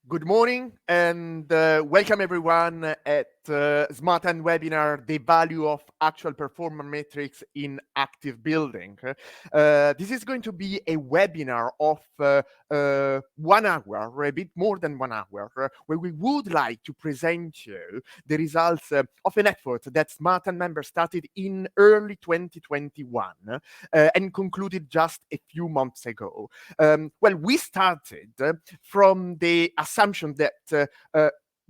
Good morning and welcome everyone at smartEn webinar, the value of actual performance metrics in active building. This is going to be a webinar of 1 hour, or a bit more than 1 hour, where we would like to present you the results of an effort that smartEn members started in early 2021 and concluded just a few months ago. We started from the assumption that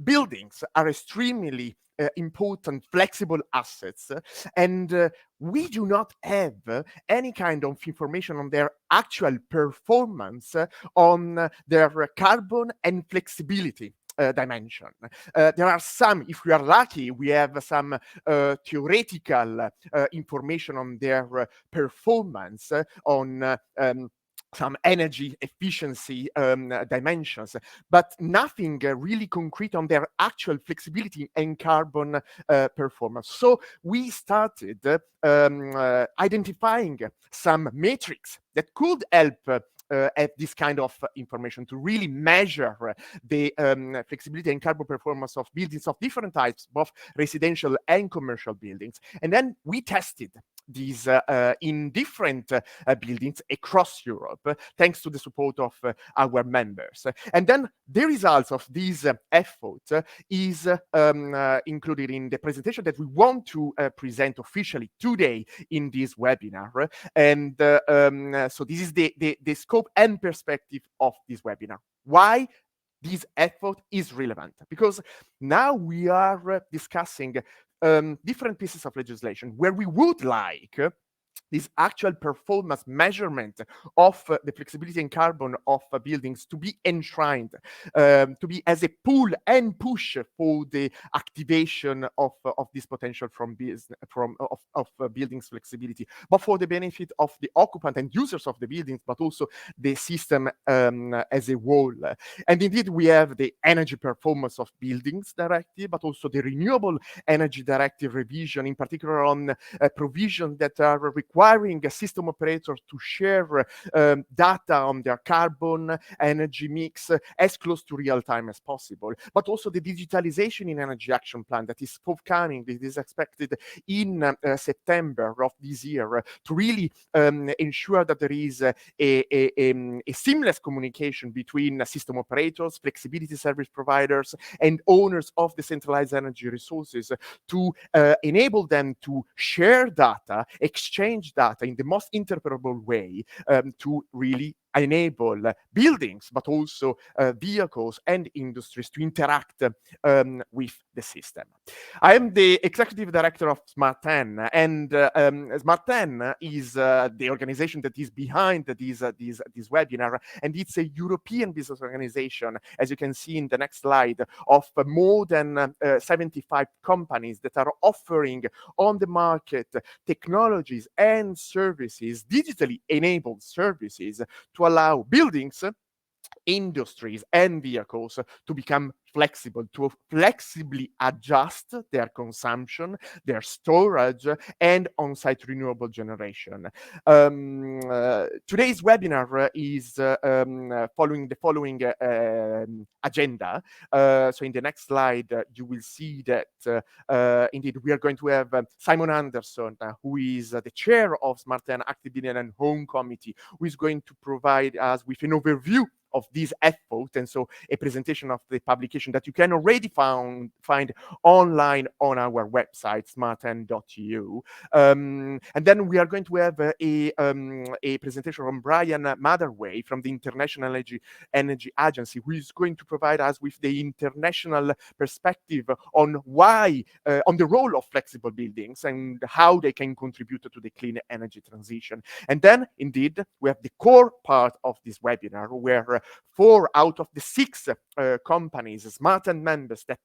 buildings are extremely important flexible assets, and we do not have any kind of information on their actual performance on their carbon and flexibility dimension. There are some, if we are lucky, we have some theoretical information on their performance on some energy efficiency dimensions, but nothing really concrete on their actual flexibility and carbon performance. So we started identifying some metrics that could help at this kind of information to really measure the flexibility and carbon performance of buildings of different types, both residential and commercial buildings. And then we tested these in different buildings across Europe, thanks to the support of our members. And then the results of this effort is included in the presentation that we want to present officially today in this webinar. And so this is the scope and perspective of this webinar. Why this effort is relevant? Because now we are discussing different pieces of legislation where we would like this actual performance measurement of the flexibility and carbon of buildings to be enshrined, to be as a pull and push for the activation of this potential from buildings flexibility, but for the benefit of the occupant and users of the buildings, but also the system as a whole. And indeed, we have the Energy Performance of Buildings Directive, but also the Renewable Energy Directive revision, in particular on provisions that are requiring system operators to share data on their carbon energy mix as close to real time as possible, but also the Digitalization in Energy Action Plan that is forthcoming. It is expected in September of this year to really ensure that there is a seamless communication between system operators, flexibility service providers, and owners of decentralized energy resources to enable them to share data, exchange data in the most interoperable way to really enable buildings, but also vehicles and industries to interact with the system. I am the executive director of smartEn, and smartEn is the organization that is behind this webinar, and it's a European business organization, as you can see in the next slide, of more than 75 companies that are offering on the market technologies and services, digitally enabled services, to allow buildings, industries, and vehicles to become flexible, to flexibly adjust their consumption, their storage, and on-site renewable generation. Today's webinar is following the following agenda. So in the next slide, you will see that indeed we are going to have Simon Anderson, who is the chair of smartEn Active Building and Home Committee, who is going to provide us with an overview of this effort, and so a presentation of the publication that you can already find online on our website, smarten.eu. And then we are going to have a presentation from Brian Matherway from the International Energy Agency, who is going to provide us with the international perspective on why, on the role of flexible buildings and how they can contribute to the clean energy transition. And then, indeed, we have the core part of this webinar, where 4 out of the 6 companies, smartEn members that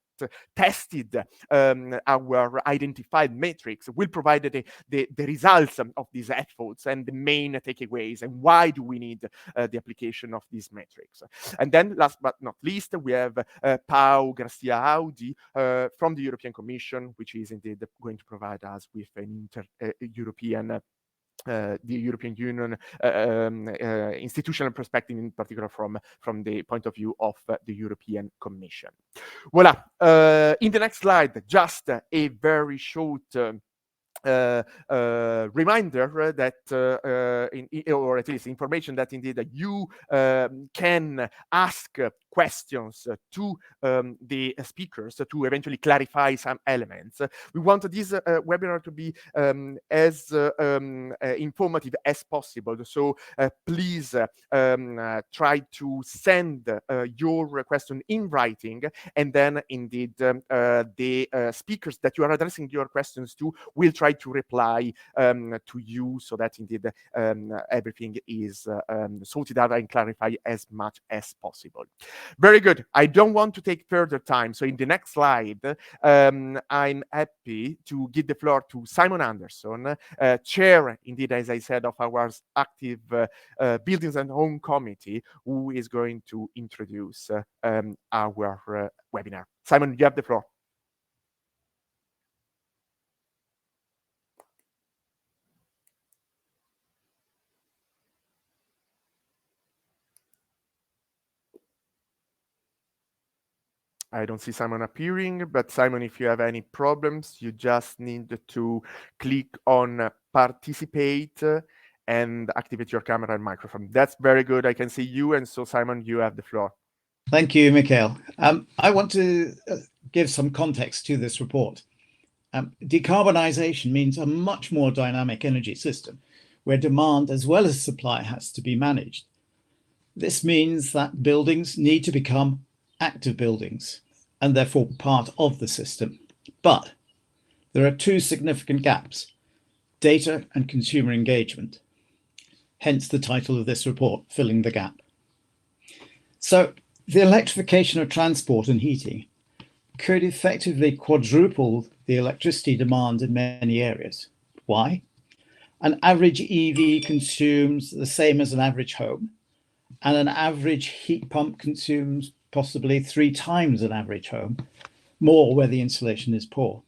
tested our identified metrics, will provide the results of these efforts and the main takeaways, and why do we need the application of these metrics. And then, last but not least, we have Pau Garcia Audi from the European Commission, which is indeed going to provide us with an European the European Union institutional perspective, in particular from the point of view of the European Commission. Voila. In the next slide, just a very short reminder that, or at least information that indeed you can ask questions to the speakers to eventually clarify some elements. We want this webinar to be as informative as possible. So please try to send your question in writing, and then indeed the speakers that you are addressing your questions to will try to reply to you, so that indeed everything is sorted out and clarified as much as possible. Very good. I don't want to take further time. So in the next slide, I'm happy to give the floor to Simon Anderson, chair, indeed, as I said, of our active Buildings and Home Committee, who is going to introduce our webinar. Simon, you have the floor. I don't see Simon appearing, but Simon, if you have any problems, you just need to click on participate and activate your camera and microphone. That's very good. I can see you. And so, Simon, you have the floor. Thank you, Mikhail. I want to give some context to this report. Decarbonisation means a much more dynamic energy system where demand as well as supply has to be managed. This means that buildings need to become active buildings and therefore part of the system. But there are two significant gaps: data and consumer engagement. Hence the title of this report, Filling the Gap. So the electrification of transport and heating could effectively quadruple the electricity demand in many areas. Why? An average EV consumes the same as an average home, and an average heat pump consumes possibly 3 times an average home, more where the insulation is poor.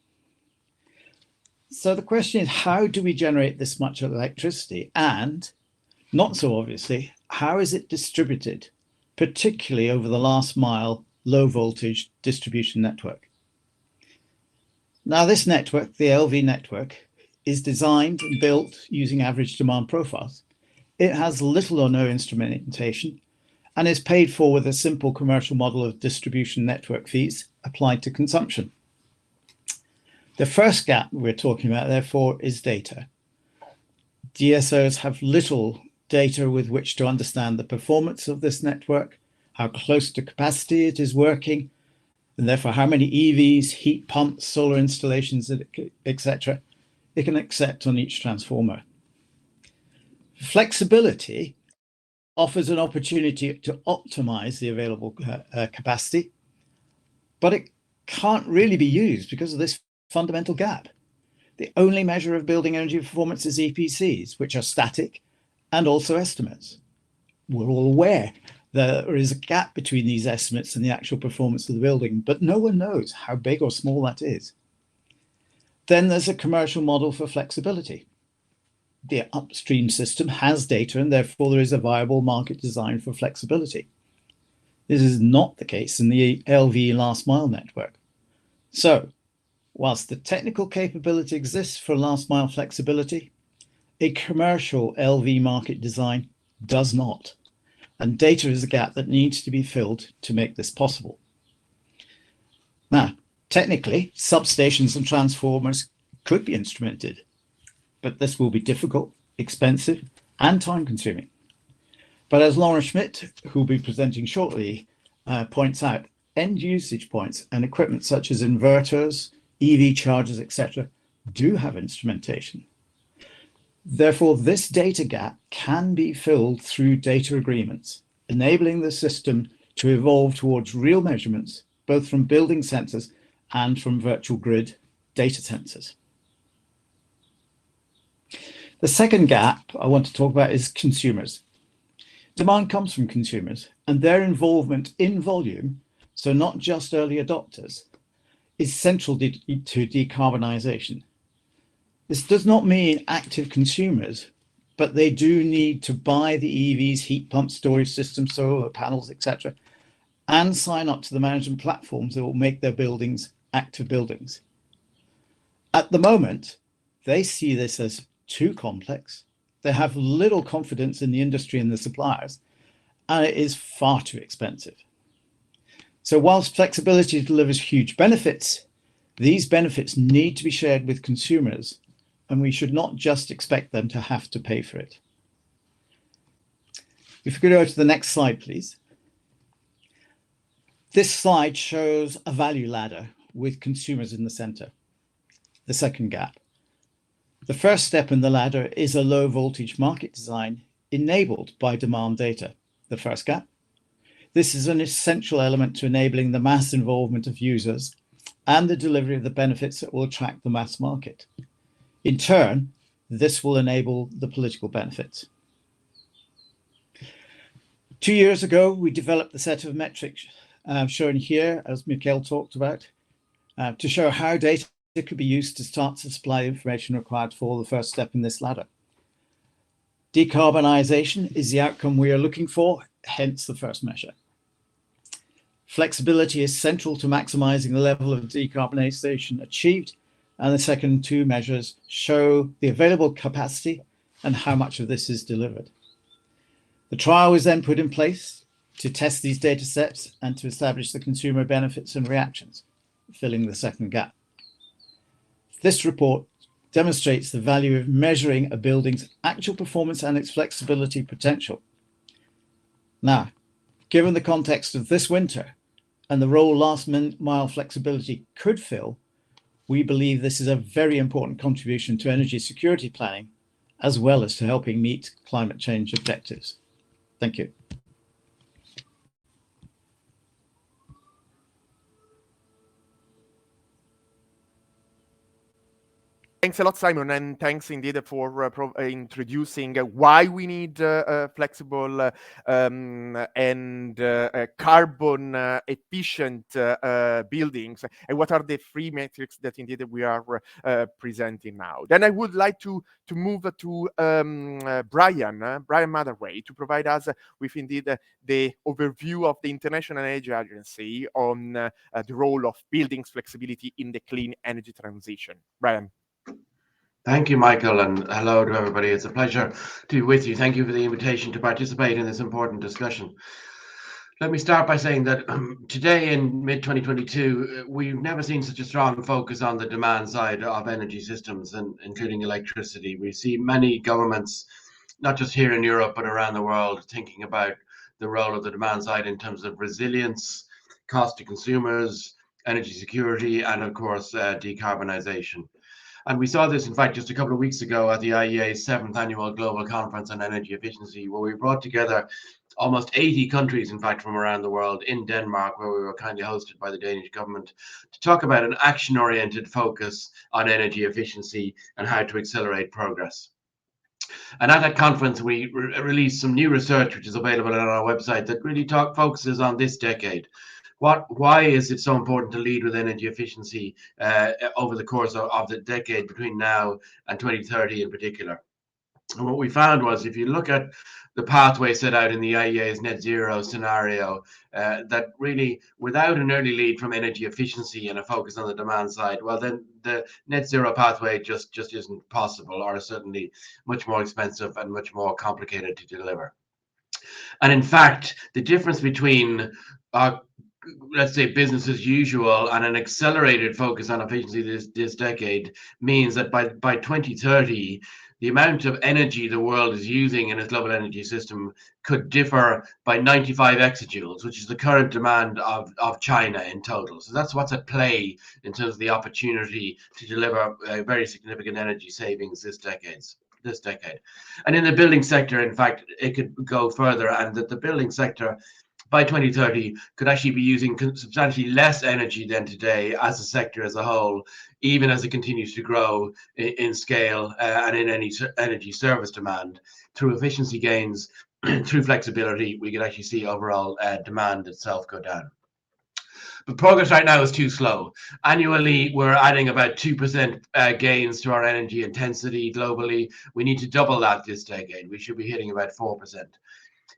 So the question is, how do we generate this much electricity? And not so obviously, how is it distributed, particularly over the last mile low voltage distribution network? Now this network, the LV network, is designed and built using average demand profiles. It has little or no instrumentation and is paid for with a simple commercial model of distribution network fees applied to consumption. The first gap we're talking about, therefore, is data. DSOs have little data with which to understand the performance of this network, how close to capacity it is working, and therefore how many EVs, heat pumps, solar installations, etc. it can accept on each transformer. Flexibility offers an opportunity to optimize the available capacity, but it can't really be used because of this fundamental gap. The only measure of building energy performance is EPCs, which are static and also estimates. We're all aware there is a gap between these estimates and the actual performance of the building, but no one knows how big or small that is. Then there's a commercial model for flexibility. The upstream system has data, and therefore there is a viable market design for flexibility. This is not the case in the LV last mile network. So, whilst the technical capability exists for last mile flexibility, a commercial LV market design does not. And data is a gap that needs to be filled to make this possible. Now, technically, substations and transformers could be instrumented, but this will be difficult, expensive, and time-consuming. But as Lauren Schmidt, who will be presenting shortly, points out, end usage points and equipment such as inverters, EV chargers, etc., do have instrumentation. Therefore, this data gap can be filled through data agreements, enabling the system to evolve towards real measurements, both from building sensors and from virtual grid data sensors. The second gap I want to talk about is consumers. Demand comes from consumers, and their involvement in volume, so not just early adopters, is central to decarbonisation. This does not mean active consumers but they do need to buy the EVs, heat pump, storage systems, solar panels, etc., and sign up to the management platforms that will make their buildings active buildings. At the moment, they see this as too complex. They have little confidence in the industry and the suppliers, and it is far too expensive. So whilst flexibility delivers huge benefits, these benefits need to be shared with consumers, and we should not just expect them to have to pay for it. If we could go to the next slide, please. This slide shows a value ladder with consumers in the center. The second gap. The first step in the ladder is a low voltage market design enabled by demand data. The first gap. This is an essential element to enabling the mass involvement of users and the delivery of the benefits that will attract the mass market. In turn, this will enable the political benefits. 2 years ago, we developed the set of metrics shown here, as Mikhail talked about, to show how data could be used to start to supply information required for the first step in this ladder. Decarbonisation is the outcome we are looking for, hence the first measure. Flexibility is central to maximising the level of decarbonisation achieved, and the second two measures show the available capacity and how much of this is delivered. The trial was then put in place to test these data sets and to establish the consumer benefits and reactions, filling the second gap. This report demonstrates the value of measuring a building's actual performance and its flexibility potential. Now, given the context of this winter and the role last mile flexibility could fill, we believe this is a very important contribution to energy security planning, as well as to helping meet climate change objectives. Thank you. Thanks a lot, Simon, and thanks indeed for introducing why we need flexible and carbon efficient buildings, and what are the three metrics that indeed we are presenting now. Then I would like to move to Brian Matherway to provide us with indeed the overview of the International Energy Agency on the role of buildings flexibility in the clean energy transition. Brian. Thank you, Michael, and hello to everybody. It's a pleasure to be with you. Thank you for the invitation to participate in this important discussion. Let me start by saying that today in mid-2022, we've never seen such a strong focus on the demand side of energy systems, and including electricity. We see many governments, not just here in Europe, but around the world, thinking about the role of the demand side in terms of resilience, cost to consumers, energy security, and of course, decarbonisation. And we saw this, in fact, just a couple of weeks ago at the IEA's 7th Annual Global Conference on Energy Efficiency, where we brought together almost 80 countries, in fact, from around the world in Denmark, where we were kindly hosted by the Danish government, to talk about an action-oriented focus on energy efficiency and how to accelerate progress. And at that conference, we released some new research, which is available on our website, that really focuses on this decade. Why is it so important to lead with energy efficiency over the course of the decade between now and 2030 in particular? And what we found was, if you look at the pathway set out in the IEA's net zero scenario, that really, without an early lead from energy efficiency and a focus on the demand side, well, then the net zero pathway just isn't possible, or certainly much more expensive and much more complicated to deliver. And in fact, the difference between let's say business as usual and an accelerated focus on efficiency this decade means that by 2030, the amount of energy the world is using in its global energy system could differ by 95 exajoules, which is the current demand of China in total. So that's what's at play in terms of the opportunity to deliver very significant energy savings this decade. And in the building sector, in fact, it could go further, and that the building sector by 2030 could actually be using substantially less energy than today as a sector as a whole, even as it continues to grow in scale and in any energy service demand. Through efficiency gains, through flexibility, we could actually see overall demand itself go down. But progress right now is too slow. Annually, we're adding about 2% gains to our energy intensity globally. We need to double that this decade. We should be hitting about 4%.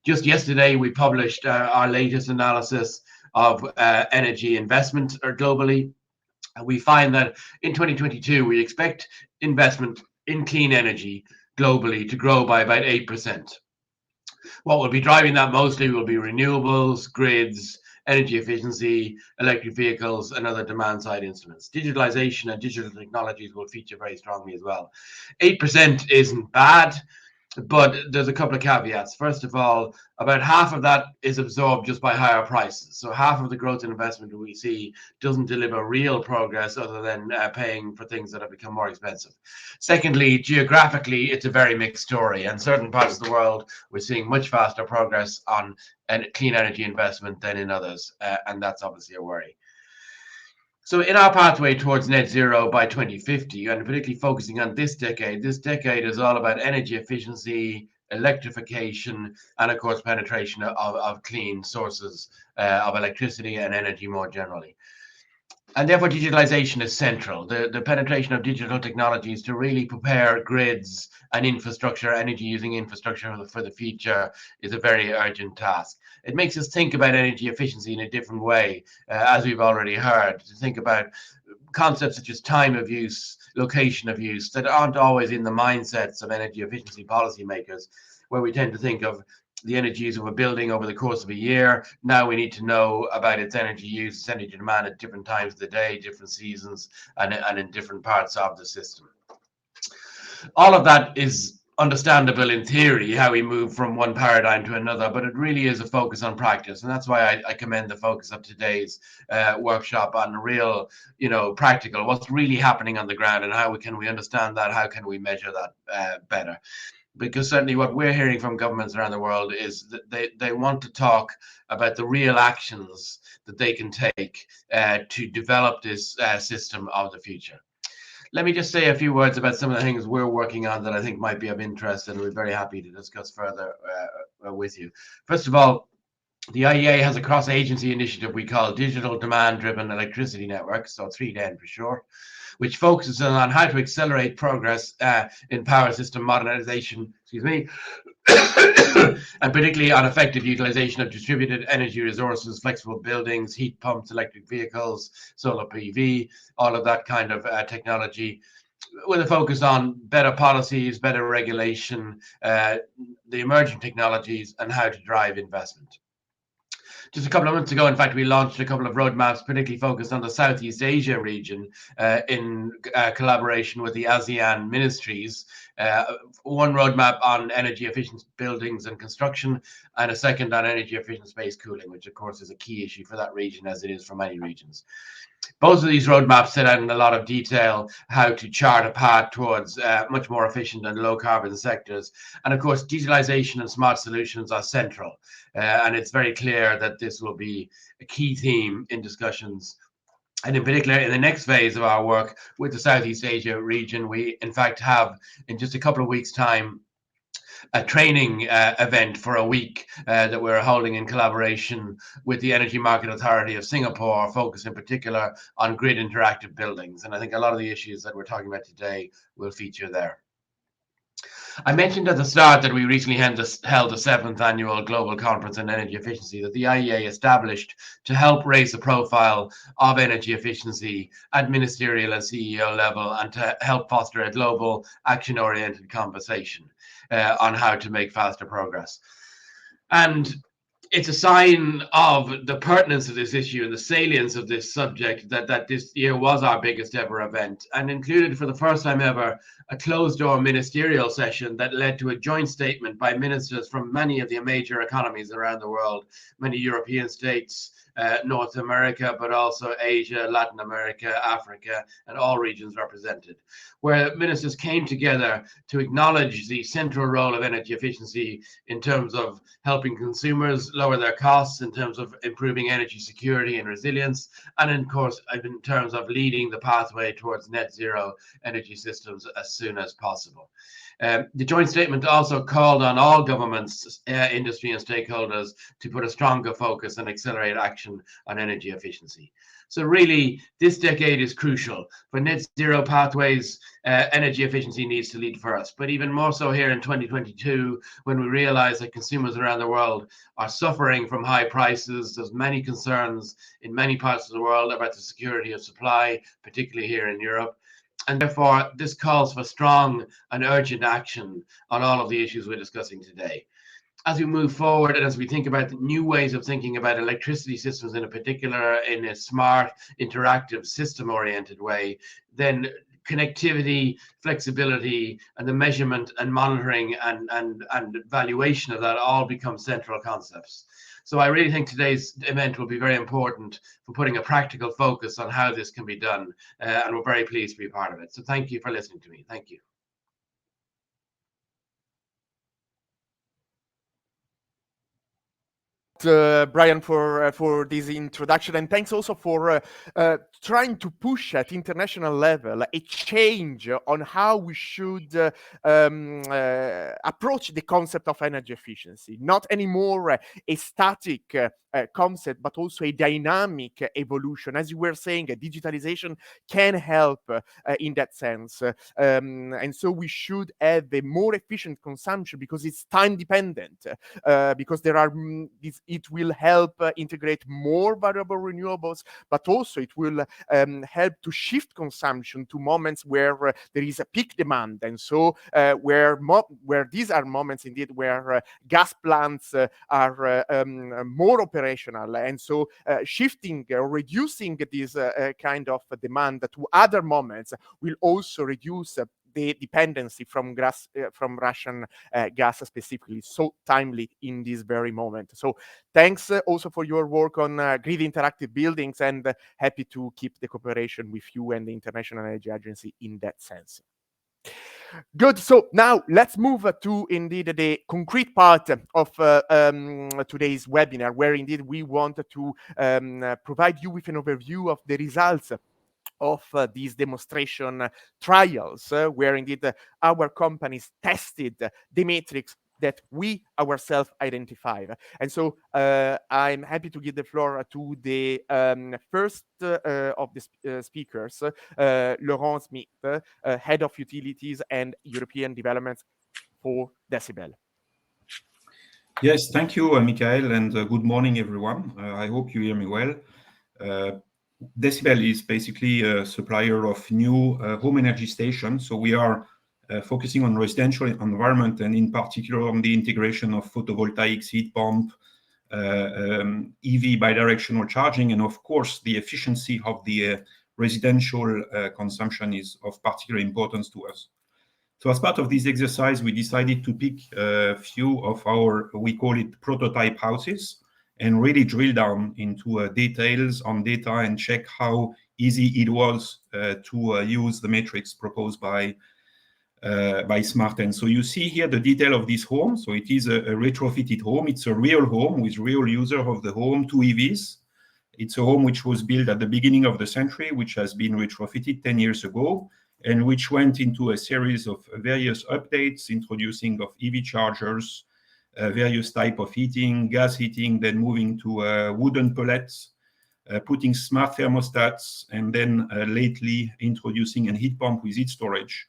Just yesterday, we published our latest analysis of energy investment globally. And we find that in 2022, we expect investment in clean energy globally to grow by about 8%. What will be driving that mostly will be renewables, grids, energy efficiency, electric vehicles, and other demand-side instruments. Digitalization and digital technologies will feature very strongly as well. 8% isn't bad, but there's a couple of caveats. First of all, about half of that is absorbed just by higher prices. So half of the growth in investment we see doesn't deliver real progress other than paying for things that have become more expensive. Secondly, geographically, it's a very mixed story. In certain parts of the world, we're seeing much faster progress on clean energy investment than in others, and that's obviously a worry. So in our pathway towards net zero by 2050, and particularly focusing on this decade is all about energy efficiency, electrification, and of course, penetration of clean sources of electricity and energy more generally. And therefore, digitalization is central. The penetration of digital technologies to really prepare grids and infrastructure, energy using infrastructure for the future is a very urgent task. It makes us think about energy efficiency in a different way, as we've already heard, to think about concepts such as time of use, location of use, that aren't always in the mindsets of energy efficiency policymakers, where we tend to think of the energy use of a building over the course of a year. Now we need to know about its energy use, its energy demand at different times of the day, different seasons, and in different parts of the system. All of that is understandable in theory, how we move from one paradigm to another, but it really is a focus on practice. And that's why I commend the focus of today's workshop on real, practical, what's really happening on the ground and how can we understand that, how can we measure that better. Because certainly what we're hearing from governments around the world is that they want to talk about the real actions that they can take to develop this system of the future. Let me just say a few words about some of the things we're working on that I think might be of interest, and we're very happy to discuss further with you. First of all, the IEA has a cross-agency initiative we call Digital Demand-Driven Electricity Network, so 3DEN for short, which focuses on how to accelerate progress in power system modernization, and particularly on effective utilization of distributed energy resources, flexible buildings, heat pumps, electric vehicles, solar PV, all of that kind of technology, with a focus on better policies, better regulation, the emerging technologies, and how to drive investment. Just a couple of months ago, in fact, we launched a couple of roadmaps, particularly focused on the Southeast Asia region in collaboration with the ASEAN ministries. One roadmap on energy efficient buildings and construction, and a second on energy efficient space cooling, which of course is a key issue for that region as it is for many regions. Both of these roadmaps set out in a lot of detail how to chart a path towards much more efficient and low carbon sectors. And of course, digitalization and smart solutions are central. And it's very clear that this will be a key theme in discussions. And in particular, in the next phase of our work with the Southeast Asia region, we in fact have, in just a couple of weeks' time, a training event for a week that we're holding in collaboration with the Energy Market Authority of Singapore, focused in particular on grid interactive buildings. And I think a lot of the issues that we're talking about today will feature there. I mentioned at the start that we recently held the 7th annual Global Conference on Energy Efficiency that the IEA established to help raise the profile of energy efficiency at ministerial and CEO level, and to help foster a global action-oriented conversation on how to make faster progress. And it's a sign of the pertinence of this issue and the salience of this subject that this year was our biggest ever event, and included for the first time ever a closed-door ministerial session that led to a joint statement by ministers from many of the major economies around the world, many European states, North America, but also Asia, Latin America, Africa, and all regions represented, where ministers came together to acknowledge the central role of energy efficiency in terms of helping consumers lower their costs, in terms of improving energy security and resilience, and of course, in terms of leading the pathway towards net zero energy systems as soon as possible. The joint statement also called on all governments, industry and stakeholders to put a stronger focus and accelerate action on energy efficiency. So really, this decade is crucial. For net zero pathways, energy efficiency needs to lead first. But even more so here in 2022, when we realize that consumers around the world are suffering from high prices, there's many concerns in many parts of the world about the security of supply, particularly here in Europe. And therefore, this calls for strong and urgent action on all of the issues we're discussing today. As we move forward and as we think about new ways of thinking about electricity systems in a smart, interactive, system-oriented way, then connectivity, flexibility, and the measurement and monitoring and valuation of that all become central concepts. So I really think today's event will be very important for putting a practical focus on how this can be done, and we're very pleased to be a part of it. So thank you for listening to me. Thank you. Brian, for this introduction, and thanks also for trying to push at international level a change on how we should approach the concept of energy efficiency. Not anymore a static concept, but also a dynamic evolution. As you were saying, digitalization can help in that sense. And so we should have a more efficient consumption because it's time dependent, because there are it will help integrate more variable renewables, but also it will help to shift consumption to moments where there is a peak demand. And so where these are moments indeed where gas plants are more operational. And so shifting or reducing this kind of demand to other moments will also reduce the dependency from Russian gas specifically, so timely in this very moment. So thanks also for your work on grid interactive buildings, and happy to keep the cooperation with you and the International Energy Agency in that sense. Good. So now let's move to indeed the concrete part of today's webinar, where indeed we want to provide you with an overview of the results of these demonstration trials, where indeed our companies tested the matrix that we ourselves identified. And so I'm happy to give the floor to the first of the speakers, Laurent Smith, Head of Utilities and European Development for Decibel. Yes, thank you, Michael, and good morning, everyone. I hope you hear me well. Decibel is basically a supplier of new home energy stations. So we are focusing on residential environment, and in particular on the integration of photovoltaics, heat pump, EV bidirectional charging, and of course the efficiency of the residential consumption is of particular importance to us. So as part of this exercise, we decided to pick a few of our, we call it prototype houses, and really drill down into details on data and check how easy it was to use the matrix proposed by smartEn. So you see here the detail of this home. So it is a retrofitted home. It's a real home with real user of the home, 2 EVs. It's a home which was built at the beginning of the century, which has been retrofitted 10 years ago, and which went into a series of various updates, introducing of EV chargers, various type of heating, gas heating, then moving to wooden pellets, putting smart thermostats, and then lately introducing a heat pump with heat storage,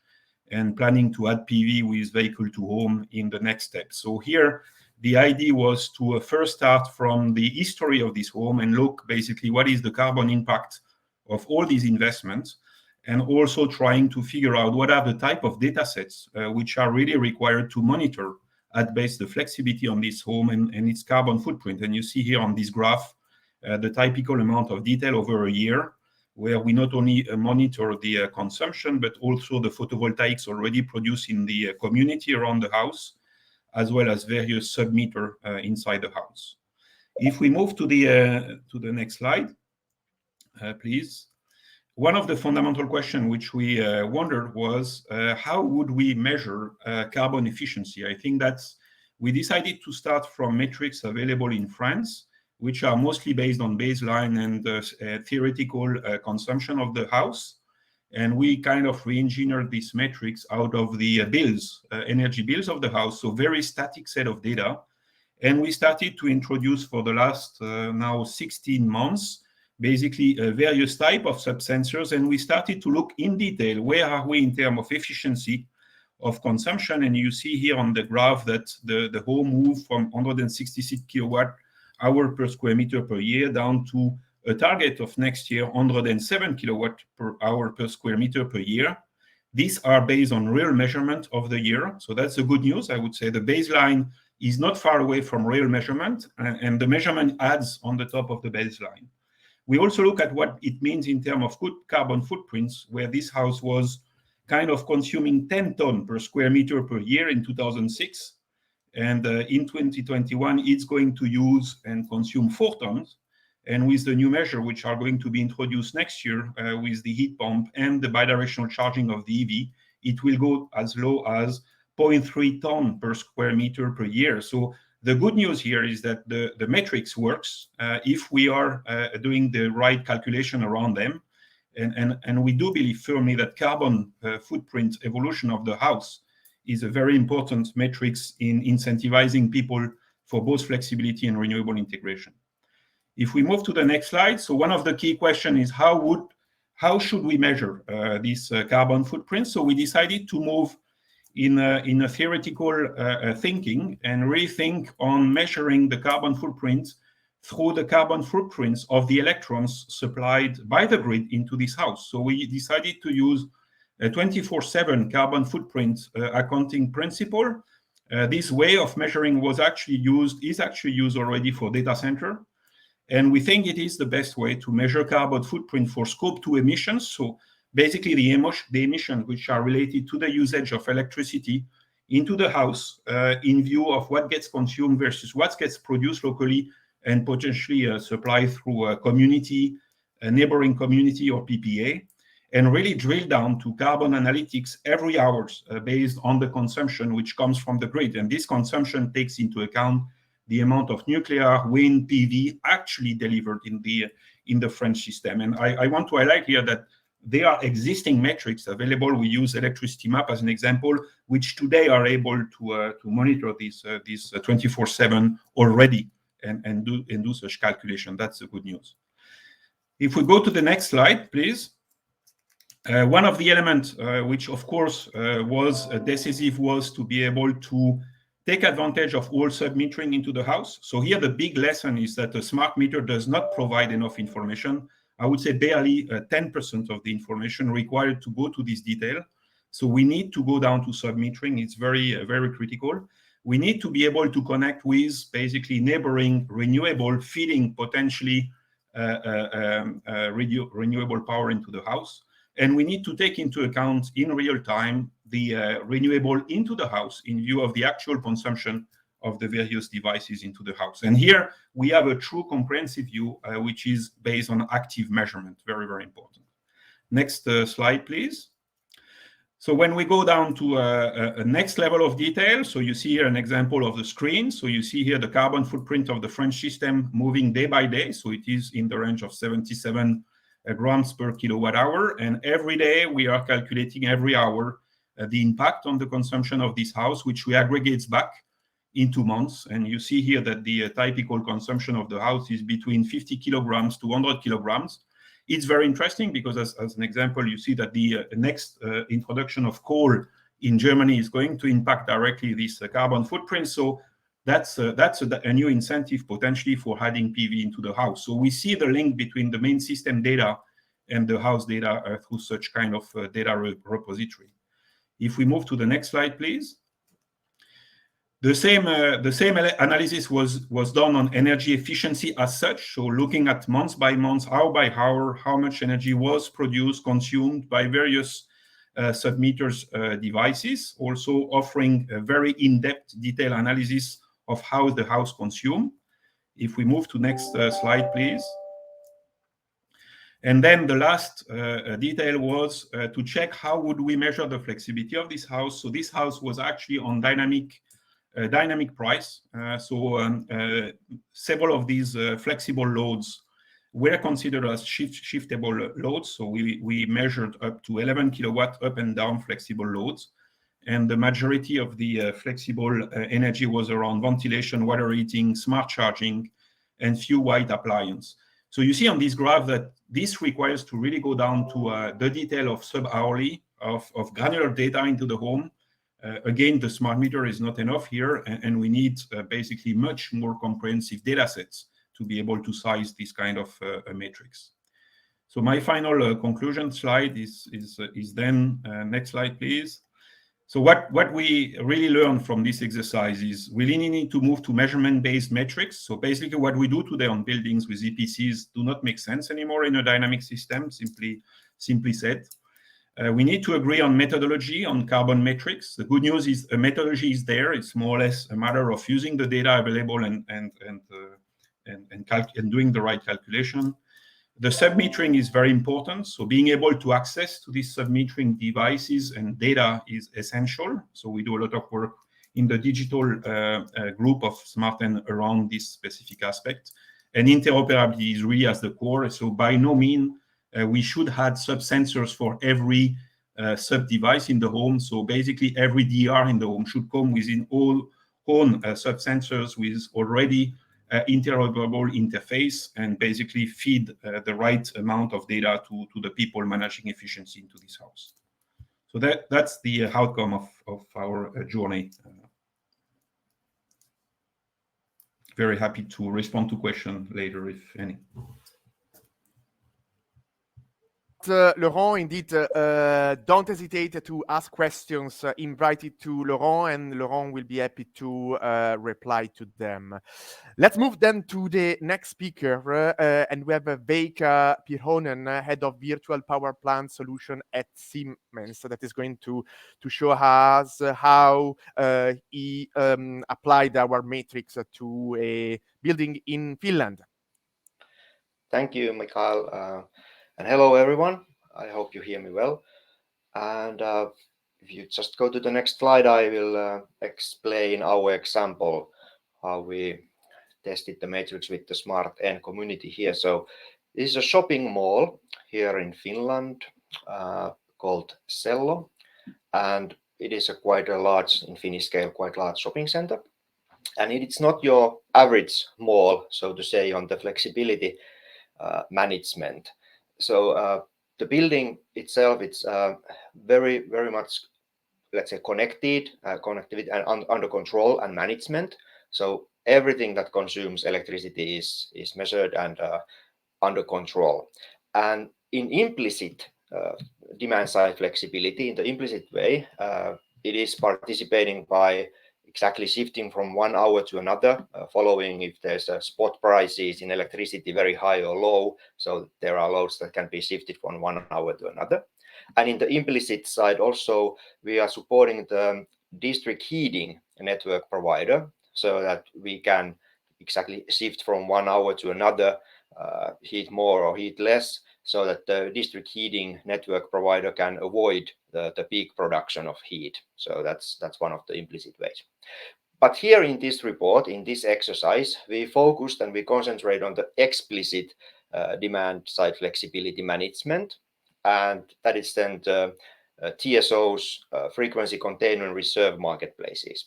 and planning to add PV with vehicle to home in the next step. So here, the idea was to first start from the history of this home and look basically what is the carbon impact of all these investments, and also trying to figure out what are the type of data sets which are really required to monitor at base the flexibility on this home and its carbon footprint. And you see here on this graph the typical amount of detail over a year, where we not only monitor the consumption, but also the photovoltaics already produced in the community around the house, as well as various sub-meter inside the house. If we move to the next slide, please. One of the fundamental questions which we wondered was how would we measure carbon efficiency? I think that's we decided to start from metrics available in France, which are mostly based on baseline and theoretical consumption of the house. And we kind of re-engineered this matrix out of the bills, energy bills of the house, so very static set of data. And we started to introduce for the last now 16 months, basically various type of sub-sensors. And we started to look in detail, where are we in terms of efficiency of consumption? And you see here on the graph that the whole move from 166 kilowatt hour per square meter per year down to a target of next year, 107 kilowatt per hour per square meter per year. These are based on real measurement of the year. So that's the good news. I would say the baseline is not far away from real measurement, and the measurement adds on the top of the baseline. We also look at what it means in terms of good carbon footprints, where this house was kind of consuming 10 tons per square meter per year in 2006. And in 2021, it's going to use and consume 4 tons. And with the new measure, which are going to be introduced next year with the heat pump and the bidirectional charging of the EV, it will go as low as 0.3 ton per square meter per year. So the good news here is that the metrics works if we are doing the right calculation around them. And we do believe firmly that carbon footprint evolution of the house is a very important metrics in incentivizing people for both flexibility and renewable integration. If we move to the next slide, so one of the key questions is how should we measure this carbon footprint? So we decided to move in a theoretical thinking and rethink on measuring the carbon footprint through the carbon footprints of the electrons supplied by the grid into this house. So we decided to use a 24/7 carbon footprint accounting principle. This way of measuring is actually used already for data center. And we think it is the best way to measure carbon footprint for scope 2 emissions. So basically the emissions which are related to the usage of electricity into the house in view of what gets consumed versus what gets produced locally and potentially supplied through a community, a neighboring community or PPA, and really drill down to carbon analytics every hour based on the consumption which comes from the grid. And this consumption takes into account the amount of nuclear, wind, PV actually delivered in the French system. And I want to highlight here that there are existing metrics available. We use electricity map as an example, which today are able to monitor this 24/7 already and do such calculation. That's the good news. If we go to the next slide, please. One of the elements which, of course, was decisive was to be able to take advantage of all sub-metering into the house. So here the big lesson is that a smart meter does not provide enough information. I would say barely 10% of the information required to go to this detail. So we need to go down to sub-metering. It's very, very critical. We need to be able to connect with basically neighboring renewable, feeding potentially renewable power into the house. And we need to take into account in real time the renewable into the house in view of the actual consumption of the various devices into the house. And here we have a true comprehensive view, which is based on active measurement. Very, very important. Next slide, please. So when we go down to a next level of detail, so you see here an example of the screen. So you see here the carbon footprint of the French system moving day by day. So it is in the range of 77 grams per kilowatt hour. And every day we are calculating every hour the impact on the consumption of this house, which we aggregate back into months. And you see here that the typical consumption of the house is between 50 kilograms to 100 kilograms. It's very interesting because as an example, you see that the next introduction of coal in Germany is going to impact directly this carbon footprint. So that's a new incentive potentially for adding PV into the house. So we see the link between the main system data and the house data through such kind of data repository. If we move to the next slide, please. The same analysis was done on energy efficiency as such. So looking at month by month, hour by hour, how much energy was produced, consumed by various sub-meters devices, also offering a very in-depth detailed analysis of how the house consumed. If we move to next slide, please. And then the last detail was to check how would we measure the flexibility of this house. So this house was actually on dynamic price. Several of these flexible loads were considered as shiftable loads. So we measured up to 11 kilowatt up and down flexible loads. And the majority of the flexible energy was around ventilation, water heating, smart charging, and few white appliances. So you see on this graph that this requires to really go down to the detail of sub-hourly, of granular data into the home. Again, the smart meter is not enough here, and we need basically much more comprehensive data sets to be able to size this kind of matrix. So my final conclusion slide is then, next slide, please. So what we really learned from this exercise is we really need to move to measurement-based metrics. So basically what we do today on buildings with EPCs do not make sense anymore in a dynamic system, simply said. We need to agree on methodology on carbon metrics. The good news is a methodology is there. It's more or less a matter of using the data available and doing the right calculation. The sub-metering is very important. So being able to access to these sub-metering devices and data is essential. So we do a lot of work in the digital group of smartEn around this specific aspect. And interoperability is really as the core. So by no means we should have sub-sensors for every sub-device in the home. So basically every DR in the home should come within all own sub-sensors with already interoperable interface and basically feed the right amount of data to the people managing efficiency into this house. So that's the outcome of our journey. Very happy to respond to questions later, if any. Laurent, indeed, don't hesitate to ask questions. Invite it to Laurent, and Laurent will be happy to reply to them. Let's move then to the next speaker, and we have Veikka Pirhonen, head of virtual power plant solution at Siemens, that is going to show us how he applied our matrix to a building in Finland. Thank you, Mikael. And hello, everyone. I hope you hear me well. And if you just go to the next slide, I will explain our example, how we tested the matrix with the smartEn community here. So this is a shopping mall here in Finland called Sello. And it is quite a large, in Finnish scale, quite large shopping center. And it's not your average mall, so to say, on the flexibility management. So the building itself, it's very, very much, let's say, connected and under control and management. So everything that consumes electricity is measured and under control. And in implicit demand side flexibility, in the implicit way, it is participating by exactly shifting from 1 hour to another, following if there's spot prices in electricity very high or low. So there are loads that can be shifted from 1 hour to another. And in the implicit side also, we are supporting the district heating network provider so that we can exactly shift from 1 hour to another, heat more or heat less, so that the district heating network provider can avoid the peak production of heat. So that's one of the implicit ways. But here in this report, in this exercise, we focused and we concentrate on the explicit demand side flexibility management. And that is then the TSO's frequency container and reserve marketplaces.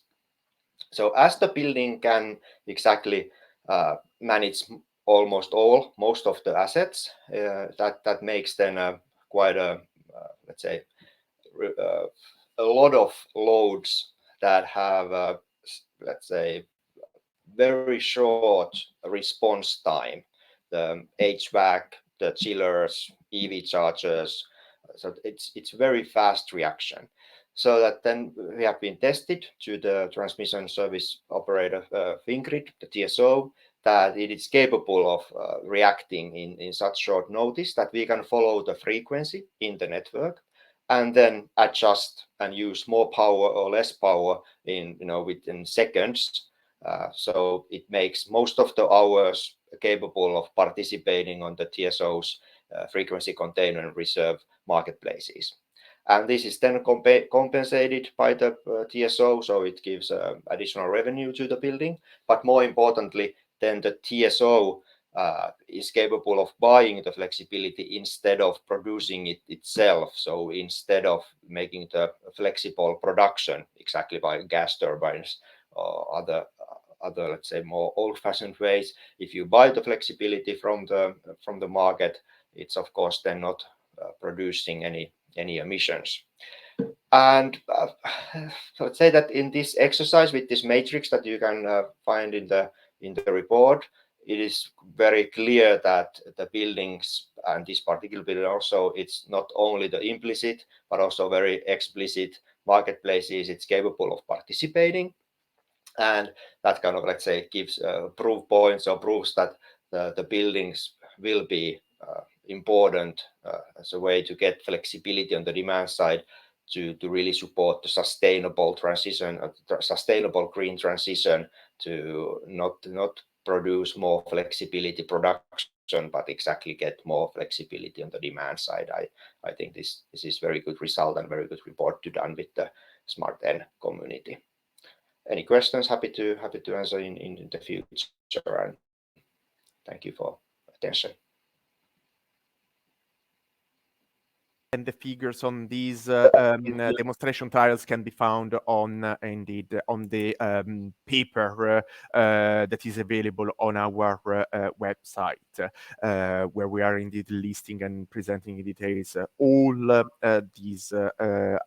So as the building can exactly manage most of the assets, that makes then quite a, let's say, a lot of loads that have, let's say, very short response time. The HVAC, the chillers, EV chargers. So it's very fast reaction. So that then we have been tested to the transmission service operator Fingrid, the TSO, that it is capable of reacting in such short notice that we can follow the frequency in the network and then adjust and use more power or less power within seconds. So it makes most of the hours capable of participating on the TSO's frequency container and reserve marketplaces. And this is then compensated by the TSO, so it gives additional revenue to the building. But more importantly, then the TSO is capable of buying the flexibility instead of producing it itself. So instead of making the flexible production exactly by gas turbines or other let's say more old-fashioned ways, if you buy the flexibility from the market, it's of course then not producing any emissions. And let's say that in this exercise with this matrix that you can find in the report, it is very clear that the buildings, and this particular building also, it's not only the implicit but also very explicit marketplaces it's capable of participating, and that kind of, let's say, gives proof points or proves that the buildings will be important as a way to get flexibility on the demand side to really support the sustainable transition, sustainable green transition, to not produce more flexibility production, but exactly get more flexibility on the demand side. I think this is very good result and very good report to done with the smartEn community. Any questions? Happy to answer in the future, and thank you for attention. And the figures on these demonstration trials can be found on indeed on the paper that is available on our website, where we are indeed listing and presenting in details all these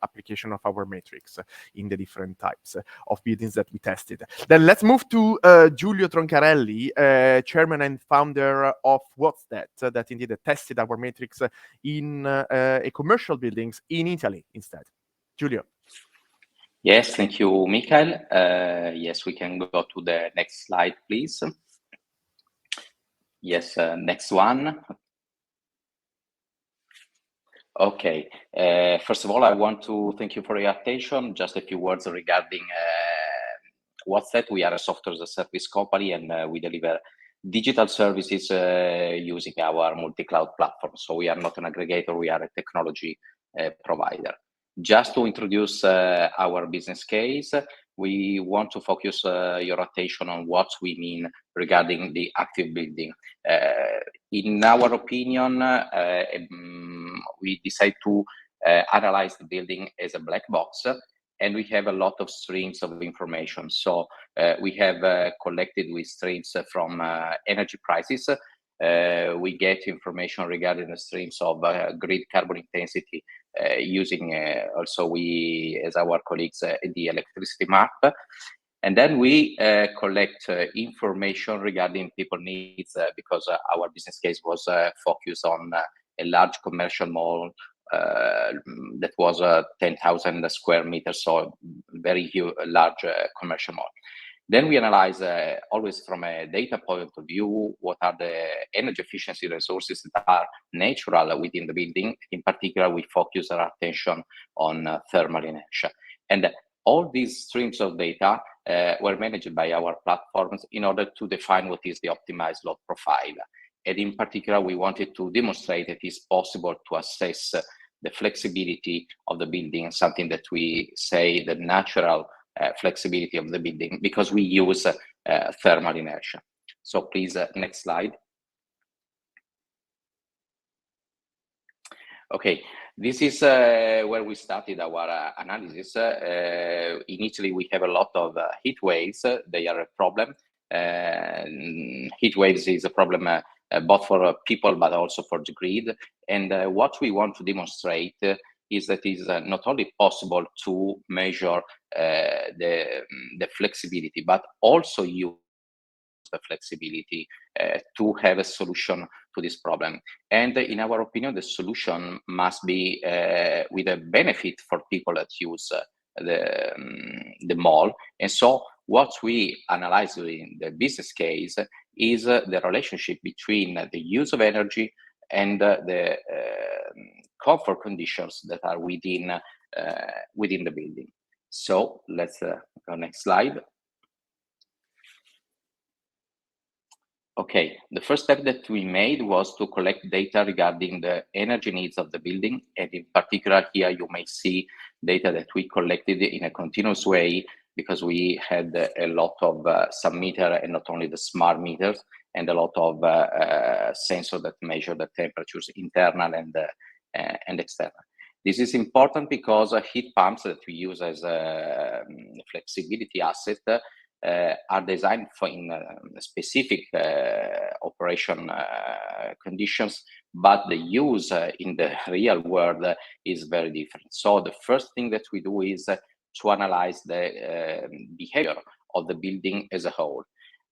application of our matrix in the different types of buildings that we tested. Then let's move to Giulio Troncarelli, chairman and founder of What's that indeed tested our matrix in a commercial buildings in Italy instead. Giulio. Yes, thank you, Michael. Yes, we can go to the next slide, please. Yes, next one. Okay. First of all, I want to thank you for your attention. Just a few words regarding What's that. We are a software as a service company, and we deliver digital services using our multi-cloud platform. So we are not an aggregator, we are a technology provider. Just to introduce our business case, we want to focus your attention on what we mean regarding the active building. In our opinion, we decide to analyze the building as a black box, and we have a lot of streams of information. So we have collected with streams from energy prices. We get information regarding the streams of grid carbon intensity, using also we, as our colleagues, the electricity map. And then we collect information regarding people needs, because our business case was focused on a large commercial mall that was 10,000 square meters, so very huge, large commercial mall. Then we analyze always from a data point of view, what are the energy efficiency resources that are natural within the building. In particular, we focus our attention on thermal inertia. And all these streams of data were managed by our platforms in order to define what is the optimized load profile. And in particular, we wanted to demonstrate that it's possible to assess the flexibility of the building, something that we say the natural flexibility of the building, because we use thermal inertia. So please, next slide. Okay, this is where we started our analysis. In Italy, we have a lot of heat waves. They are a problem. Heat waves is a problem both for people, but also for the grid. And what we want to demonstrate is that it is not only possible to measure the flexibility, but also use the flexibility to have a solution to this problem. And in our opinion, the solution must be with a benefit for people that use the mall. And so what we analyze in the business case is the relationship between the use of energy and the comfort conditions that are within the building. So let's go next slide. Okay, the first step that we made was to collect data regarding the energy needs of the building. And in particular, here you may see data that we collected in a continuous way, because we had a lot of sub-meter and not only the smart meters. and a lot of sensors that measure the temperatures, internal and external. This is important because heat pumps that we use as a flexibility asset are designed for in specific operation conditions, but the use in the real world is very different. So the first thing that we do is to analyze the behavior of the building as a whole.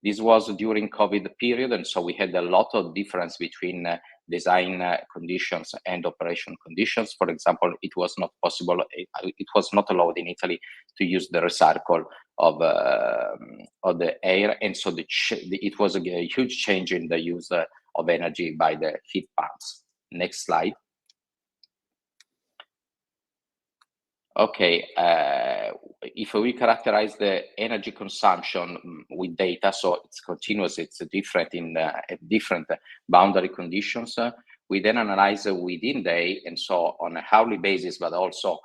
This was during COVID period, and so we had a lot of difference between design conditions and operation conditions. For example, it was not possible, it was not allowed in Italy to use the recycle of the air, and so it was a huge change in the use of energy by the heat pumps. Next slide. Okay, if we characterize the energy consumption with data, so it's continuous, it's different in different boundary conditions, we then analyze within day, and so on a hourly basis, but also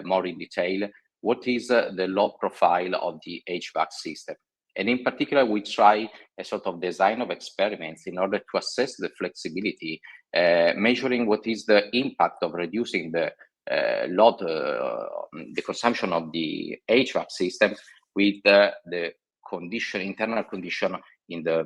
more in detail, what is the load profile of the HVAC system. And in particular, we try a sort of design of experiments in order to assess the flexibility, measuring what is the impact of reducing the load, the consumption of the HVAC system with the condition, internal condition in the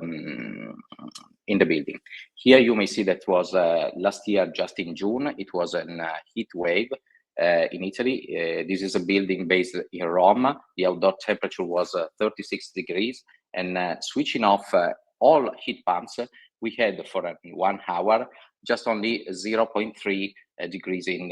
building. Here you may see that was last year, just in June, it was a heat wave in Italy. This is a building based in Rome. The outdoor temperature was 36 degrees, and switching off all heat pumps, we had for 1 hour just only 0.3 degrees in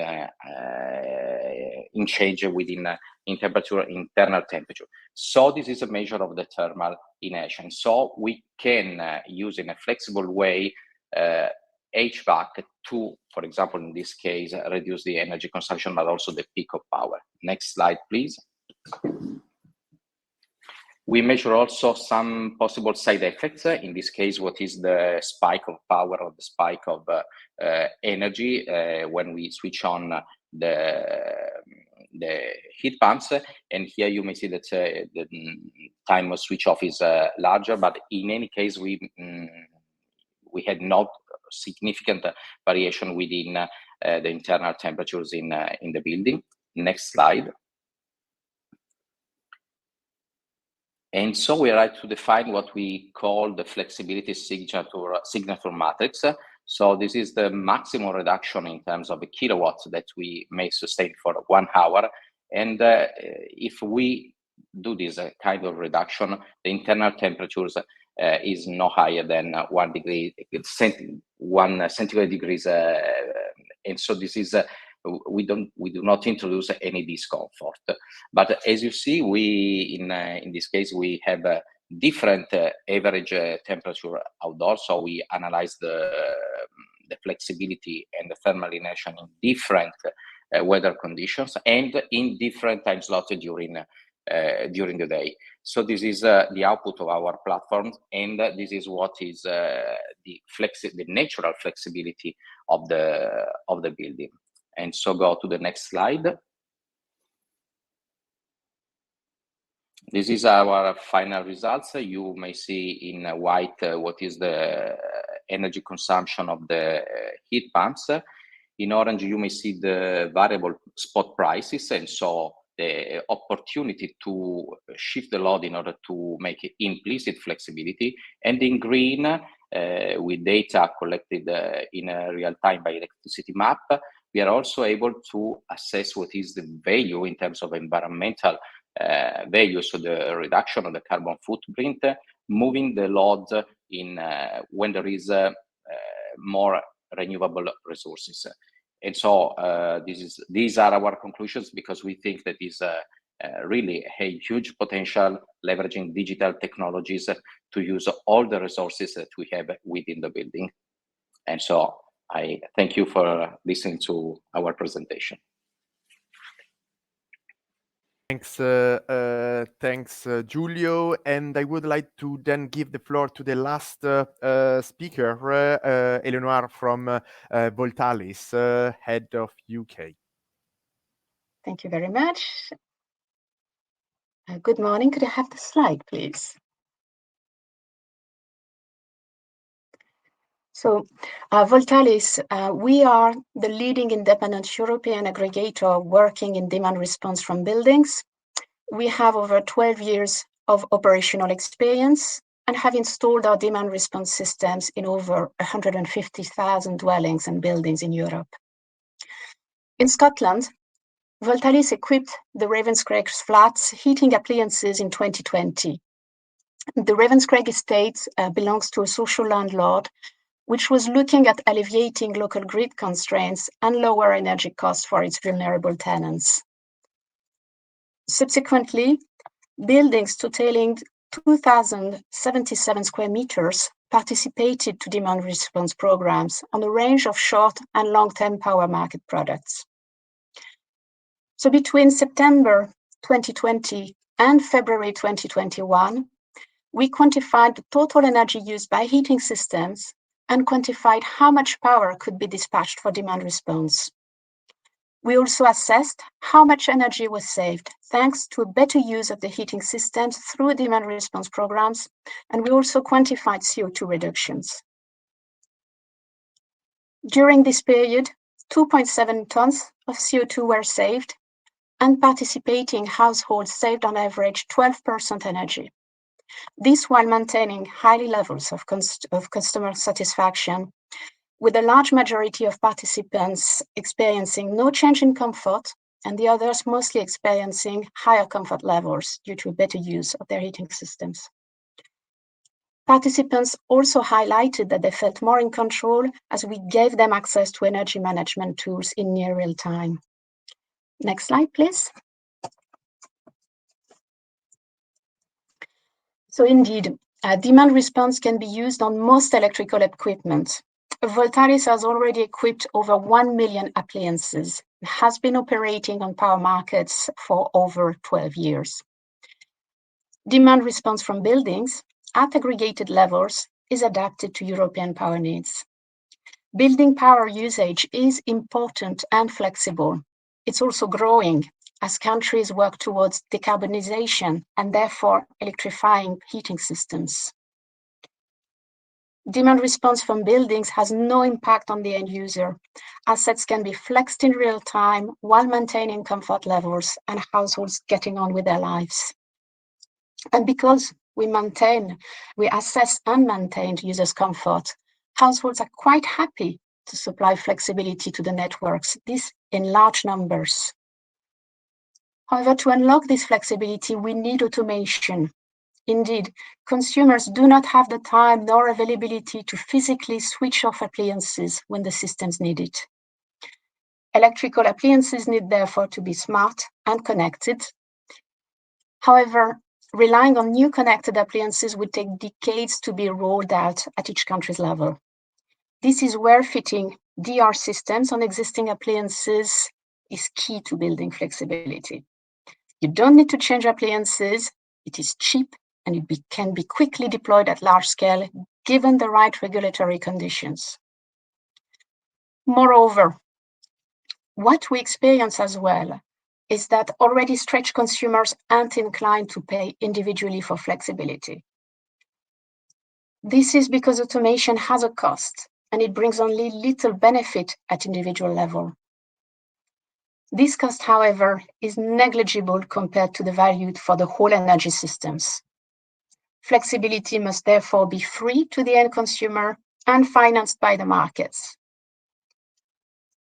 change within in temperature, internal temperature. So this is a measure of the thermal inertia. So we can use in a flexible way HVAC to, for example, in this case, reduce the energy consumption, but also the peak of power. Next slide, please. We measure also some possible side effects. In this case, what is the spike of power or the spike of energy when we switch on the heat pumps. And here you may see that the time of switch off is larger, but in any case, we had not significant variation within the internal temperatures in the building. Next slide. And so we are to define what we call the flexibility signature matrix. So this is the maximum reduction in terms of kilowatts that we may sustain for 1 hour. And if we do this kind of reduction, the internal temperatures is no higher than 1 degree, 1 centigrade degrees. And so this is we do not introduce any discomfort. But as you see, we in this case we have a different average temperature outdoors. So we analyze the flexibility and the thermal inertia in different weather conditions and in different time slots during the day. So this is the output of our platform, and this is what is the natural flexibility of the building. And so go to the next slide. This is our final results. You may see in white what is the energy consumption of the heat pumps. In orange, you may see the variable spot prices, and so the opportunity to shift the load in order to make implicit flexibility. And in green, with data collected in real time by electricity map, we are also able to assess what is the value in terms of environmental value, so the reduction of the carbon footprint, moving the load in when there is more renewable resources. And so these are our conclusions, because we think that is really a huge potential leveraging digital technologies to use all the resources that we have within the building. And so I thank you for listening to our presentation. Thanks, Giulio. And I would like to then give the floor to the last speaker, Eleanor from Voltalis, head of UK. Thank you very much. Good morning. Could I have the slide, please? So Voltalis, we are the leading independent European aggregator working in demand response from buildings. We have over 12 years of operational experience and have installed our demand response systems in over 150,000 dwellings and buildings in Europe. In Scotland, Voltalis equipped the Ravenscraig flats heating appliances in 2020. The Ravenscraig estate belongs to a social landlord which was looking at alleviating local grid constraints and lower energy costs for its vulnerable tenants. Subsequently, buildings totaling 2,077 square meters participated to demand response programs on a range of short and long-term power market products. So between September 2020 and February 2021, we quantified the total energy used by heating systems and quantified how much power could be dispatched for demand response. We also assessed how much energy was saved thanks to a better use of the heating systems through demand response programs, and we also quantified CO2 reductions. During this period, 2.7 tons of CO2 were saved, and participating households saved on average 12% energy. This while maintaining high levels of customer satisfaction, with a large majority of participants experiencing no change in comfort and the others mostly experiencing higher comfort levels due to better use of their heating systems. Participants also highlighted that they felt more in control as we gave them access to energy management tools in near real time. Next slide, please. So indeed, demand response can be used on most electrical equipment. Voltalis has already equipped over 1 million appliances and has been operating on power markets for over 12 years. Demand response from buildings at aggregated levels is adapted to European power needs. Building power usage is important and flexible. It's also growing as countries work towards decarbonization and therefore electrifying heating systems. Demand response from buildings has no impact on the end user. Assets can be flexed in real time while maintaining comfort levels and households getting on with their lives. And because we assess and maintain users' comfort, households are quite happy to supply flexibility to the networks, this in large numbers. However, to unlock this flexibility, we need automation. Indeed, consumers do not have the time nor availability to physically switch off appliances when the systems need it. Electrical appliances need therefore to be smart and connected. However, relying on new connected appliances would take decades to be rolled out at each country's level. This is where fitting DR systems on existing appliances is key to building flexibility. You don't need to change appliances, it is cheap, and it can be quickly deployed at large scale, given the right regulatory conditions. Moreover, what we experience as well is that already stretched consumers aren't inclined to pay individually for flexibility. This is because automation has a cost, and it brings only little benefit at individual level. This cost, however, is negligible compared to the value for the whole energy systems. Flexibility must therefore be free to the end consumer and financed by the markets.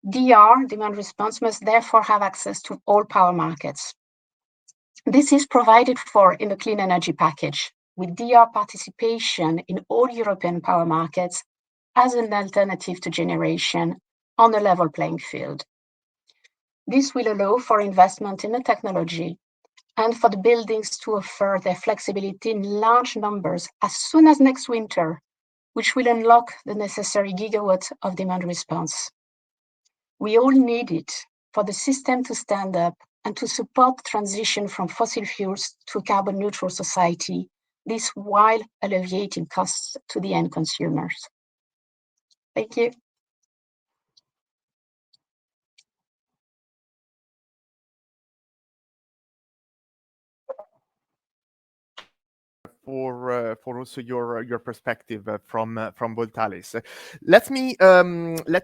DR, demand response, must therefore have access to all power markets. This is provided for in the Clean Energy Package, with DR participation in all European power markets as an alternative to generation on a level playing field. This will allow for investment in the technology and for the buildings to offer their flexibility in large numbers as soon as next winter, which will unlock the necessary gigawatts of demand response. We all need it for the system to stand up and to support the transition from fossil fuels to a carbon neutral society, this while alleviating costs to the end consumers. Thank you. for also your perspective from Voltalis. Let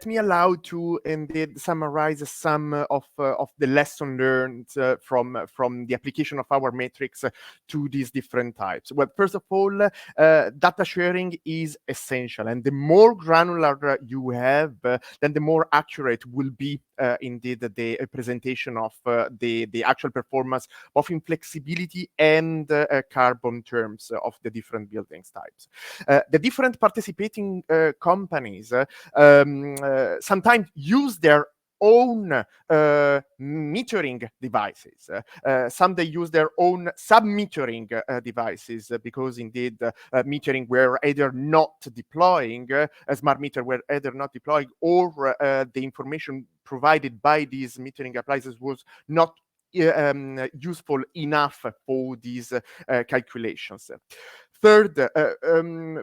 me allow to indeed summarize some of the lesson learned from the application of our matrix to these different types. Well, first of all, data sharing is essential, and the more granular you have, then the more accurate will be indeed the presentation of the actual performance, both in flexibility and carbon terms of the different buildings types. The different participating companies sometimes use their own metering devices. Some they use their own sub-metering devices because indeed metering were either not deploying, a smart meter were either not deploying, or the information provided by these metering appliances was not useful enough for these calculations. Third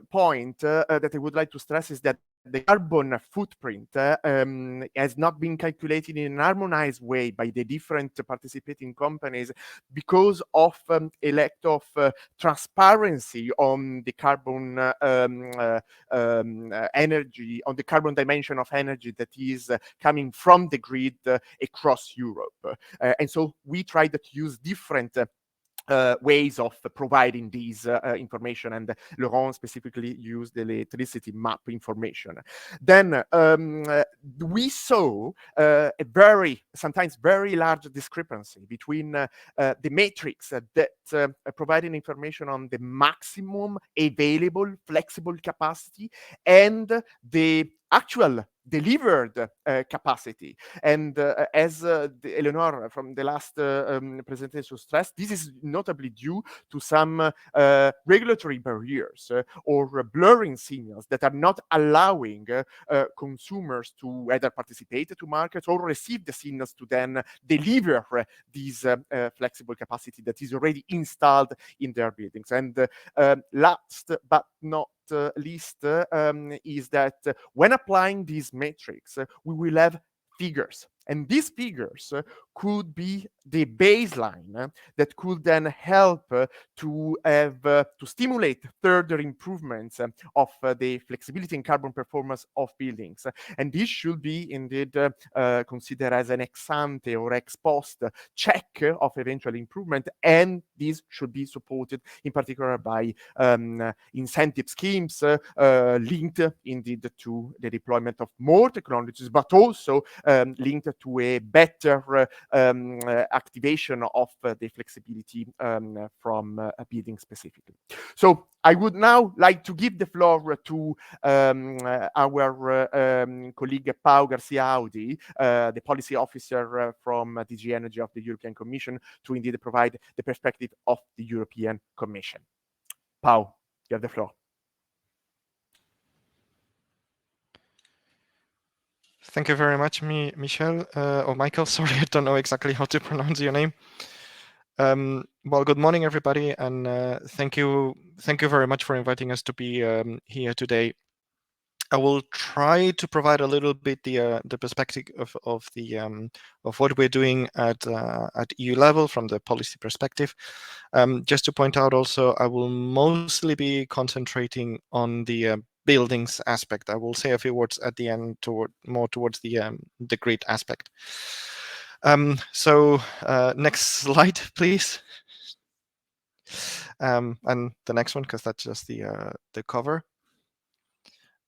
point that I would like to stress is that the carbon footprint has not been calculated in an harmonized way by the different participating companies because of a lack of transparency on the carbon energy, on the carbon dimension of energy that is coming from the grid across Europe. And so we tried to use different ways of providing these information, and Laurent specifically used the electricity map information. Then we saw a sometimes very large discrepancy between the matrix that provided information on the maximum available flexible capacity and the actual delivered capacity. And as Eleanor from the last presentation stressed, this is notably due to some regulatory barriers or blurring signals that are not allowing consumers to either participate to markets or receive the signals to then deliver these flexible capacity that is already installed in their buildings. And last but not least is that when applying these metrics, we will have figures. And these figures could be the baseline that could then help to have to stimulate further improvements of the flexibility and carbon performance of buildings. And this should be indeed considered as an ex ante or ex post check of eventual improvement, and this should be supported in particular by incentive schemes linked indeed to the deployment of more technologies, but also linked to a better activation of the flexibility from a building specifically. So I would now like to give the floor to our colleague Pau Garcia Audi, the policy officer from DG Energy of the European Commission, to indeed provide the perspective of the European Commission. Pau, you have the floor. Thank you very much, Michel, or Michael, sorry, I don't know exactly how to pronounce your name. Well, good morning, everybody, and thank you very much for inviting us to be here today. I will try to provide a little bit the perspective of what we're doing at EU level from the policy perspective. Just to point out also, I will mostly be concentrating on the buildings aspect. I will say a few words at the end more towards the grid aspect. So next slide, please. And the next one, because that's just the cover.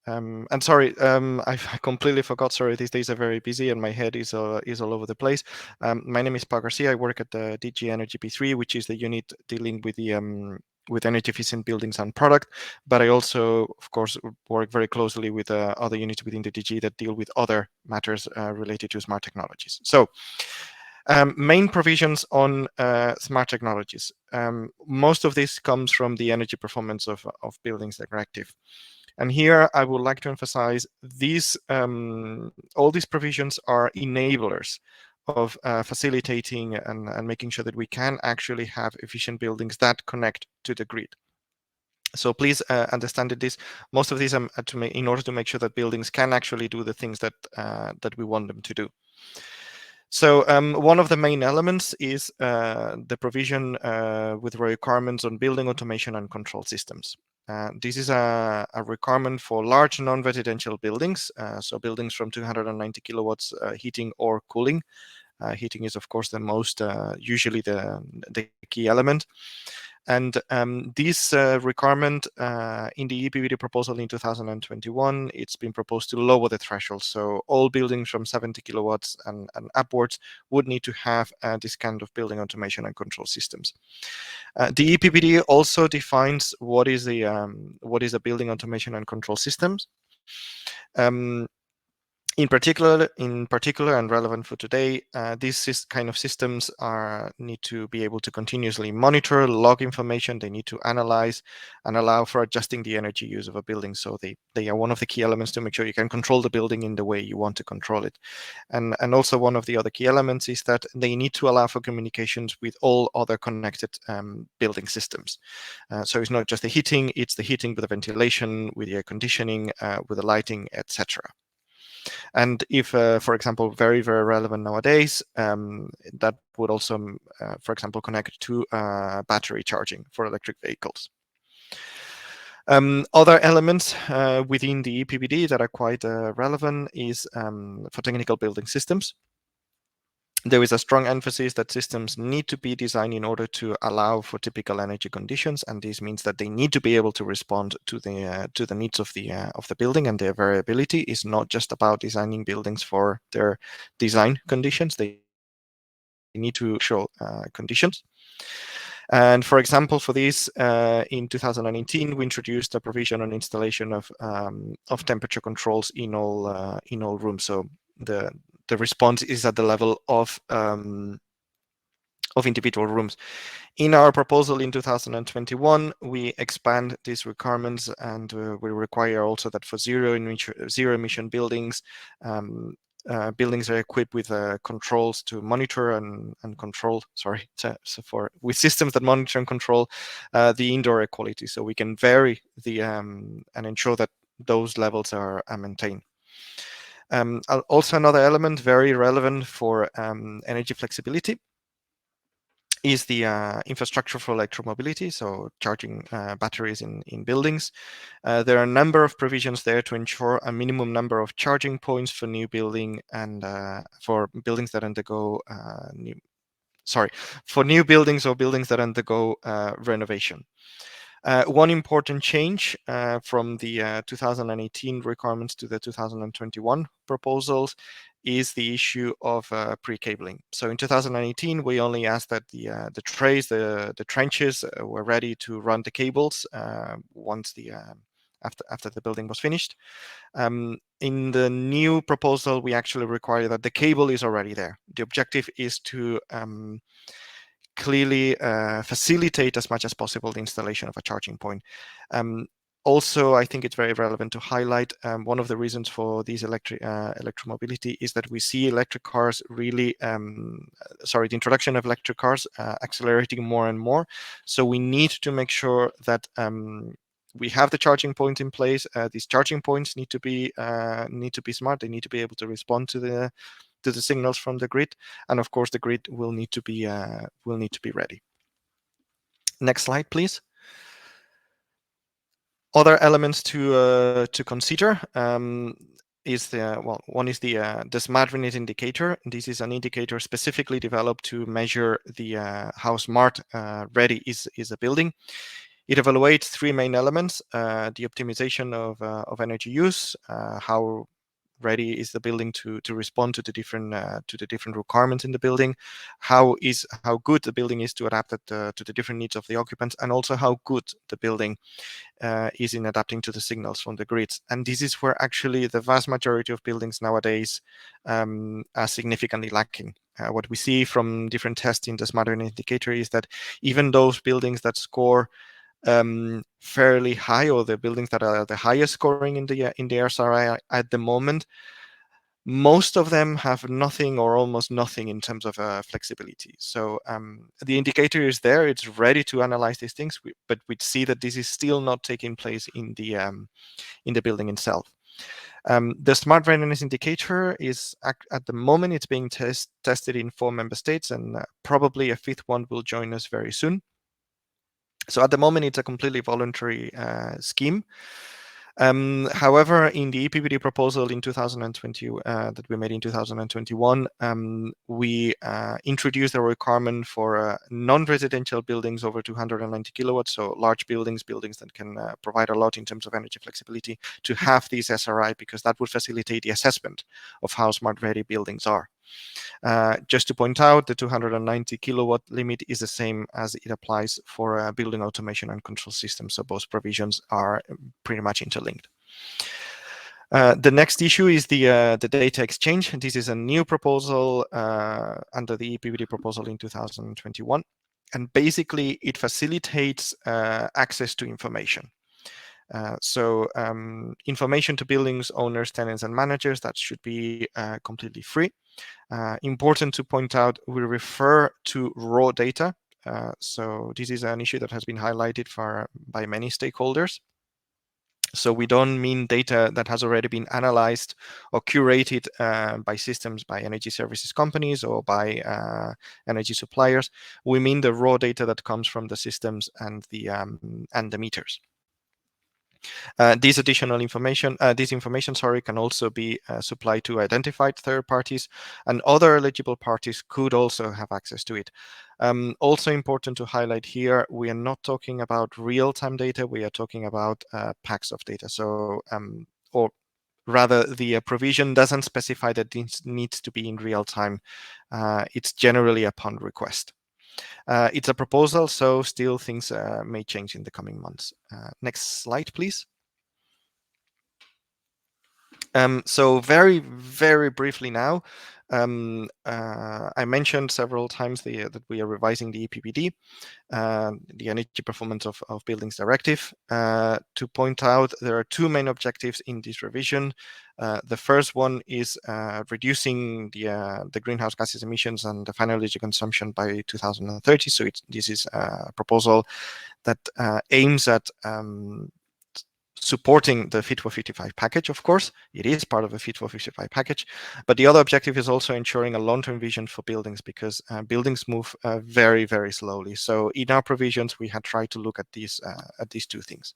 And sorry, I completely forgot. Sorry, these days are very busy and my head is all over the place. My name is Pau Garcia. I work at the DG Energy P3, which is the unit dealing with the with energy efficient buildings and product. But I also, of course, work very closely with other units within the DG that deal with other matters related to smart technologies. So. Main provisions on smart technologies. Most of this comes from the energy performance of buildings directive. And here I would like to emphasize these, all these provisions are enablers of facilitating and making sure that we can actually have efficient buildings that connect to the grid. So please understand that most of these are in order to make sure that buildings can actually do the things that that we want them to do. So one of the main elements is the provision with requirements on building automation and control systems. This is a requirement for large non-residential buildings, so buildings from 290 kilowatts heating or cooling. Heating is, of course, the most usually the key element. And this requirement in the EPBD proposal in 2021, it's been proposed to lower the threshold. So all buildings from 70 kilowatts and upwards would need to have this kind of building automation and control systems. The EPBD also defines what is a building automation and control systems. In particular, and relevant for today, these kind of systems need to be able to continuously monitor, log information. They need to analyze and allow for adjusting the energy use of a building. So they are one of the key elements to make sure you can control the building in the way you want to control it. And also one of the other key elements is that they need to allow for communications with all other connected building systems. So it's not just the heating, it's the heating with the ventilation, with the air conditioning, with the lighting, etc. And if, for example, very, very relevant nowadays, that would also, for example, connect to battery charging for electric vehicles. Other elements within the EPBD that are quite relevant is for technical building systems. There is a strong emphasis that systems need to be designed in order to allow for typical energy conditions, and this means that they need to be able to respond to the needs of the building, and their variability is not just about designing buildings for their design conditions. They need to show conditions. And for example, for this, in 2018, we introduced a provision on installation of temperature controls in all rooms. So the response is at the level of individual rooms. In our proposal in 2021, we expand these requirements, and we require also that for zero emission buildings, buildings are equipped with controls to monitor and control. With systems that monitor and control the indoor air quality, so we can vary the and ensure that those levels are maintained. Also, another element very relevant for energy flexibility is the infrastructure for electromobility, so charging batteries in buildings. There are a number of provisions there to ensure a minimum number of charging points for new building and for buildings that undergo for new buildings or buildings that undergo renovation. One important change from the 2018 requirements to the 2021 proposals is the issue of pre-cabling. So in 2018, we only asked that the trays, the trenches were ready to run the cables once after the building was finished. In the new proposal, we actually require that the cable is already there. The objective is to clearly facilitate as much as possible the installation of a charging point. Also, I think it's very relevant to highlight one of the reasons for these electromobility is that we see electric cars really, the introduction of electric cars accelerating more and more. So we need to make sure that we have the charging point in place. These charging points need to be smart. They need to be able to respond to the signals from the grid, and of course the grid will need to be ready. Next slide, please. Other elements to consider is one is the smart Readiness indicator. This is an indicator specifically developed to measure how smart ready is a building. It evaluates three main elements: the optimization of energy use, how ready is the building to respond to the different requirements in the building, how good the building is to adapt it to the different needs of the occupants, and also how good the building is in adapting to the signals from the grids. And this is where actually the vast majority of buildings nowadays are significantly lacking. What we see from different tests in the smartEn indicator is that even those buildings that score fairly high, or the buildings that are the highest scoring in the SRI at the moment, most of them have nothing or almost nothing in terms of flexibility. So the indicator is there; it's ready to analyze these things, but we see that this is still not taking place in the building itself. The Smart Readiness Indicator is at the moment it's being tested in 4 member states, and probably a 5th one will join us very soon. So at the moment it's a completely voluntary scheme. However, in the EPBD proposal in 2020 that we made in 2021, we introduced a requirement for non-residential buildings over 290 kilowatts, so large buildings that can provide a lot in terms of energy flexibility, to have these SRI, because that would facilitate the assessment of how smart ready buildings are. Just to point out, the 290 kilowatt limit is the same as it applies for building automation and control systems. So both provisions are pretty much interlinked. The next issue is the data exchange. This is a new proposal under the EPBD proposal in 2021. And basically, it facilitates access to information. Information to buildings owners, tenants, and managers, that should be completely free. Important to point out, we refer to raw data. So this is an issue that has been highlighted by many stakeholders. So we don't mean data that has already been analyzed or curated by systems, by energy services companies, or by energy suppliers. We mean the raw data that comes from the systems and the meters. This information, can also be supplied to identified third parties, and other eligible parties could also have access to it. Also important to highlight here, we are not talking about real-time data, we are talking about packs of data. So, or rather, the provision doesn't specify that this needs to be in real time. It's generally upon request. It's a proposal, so still things may change in the coming months. Next slide, please. So very, very briefly now, I mentioned several times that we are revising the EPBD, the Energy Performance of Buildings Directive. To point out, there are 2 main objectives in this revision. The first one is reducing the greenhouse gases emissions and the final energy consumption by 2030. So this is a proposal that aims at supporting the Fit for 55 package. Of course, it is part of the Fit for 55 package, but the other objective is also ensuring a long-term vision for buildings, because buildings move very, very slowly. So in our provisions, we had tried to look at these 2 things.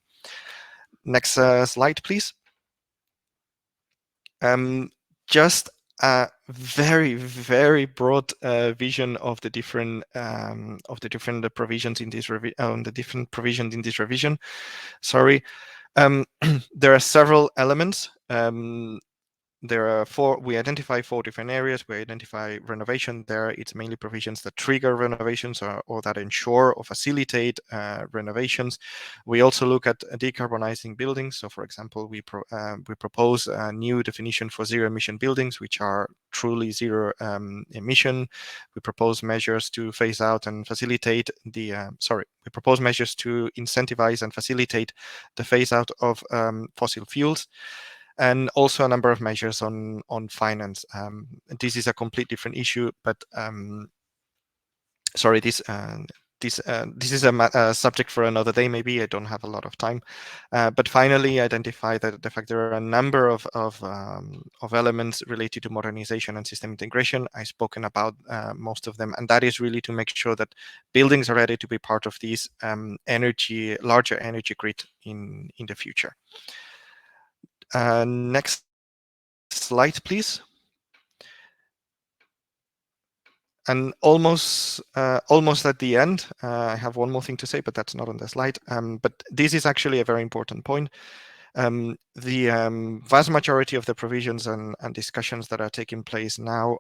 Next slide, please. Just a very, very broad vision of the different provisions in this revision. Sorry. There are several elements. There are 4, we identify 4 different areas. We identify renovation there. It's mainly provisions that trigger renovations or that ensure or facilitate renovations. We also look at decarbonizing buildings. So for example, we propose a new definition for zero emission buildings, which are truly zero emission. We propose measures to phase out and facilitate we propose measures to incentivize and facilitate the phase out of fossil fuels. And also a number of measures on finance. This is a complete different issue, but sorry, this is a subject for another day. Maybe I don't have a lot of time, but finally identify that the fact there are a number of elements related to modernization and system integration. I've spoken about most of them, and that is really to make sure that buildings are ready to be part of these larger energy grid in the future. Next slide, please. And almost at the end, I have one more thing to say, but that's not on the slide. But this is actually a very important point. The vast majority of the provisions and discussions that are taking place now,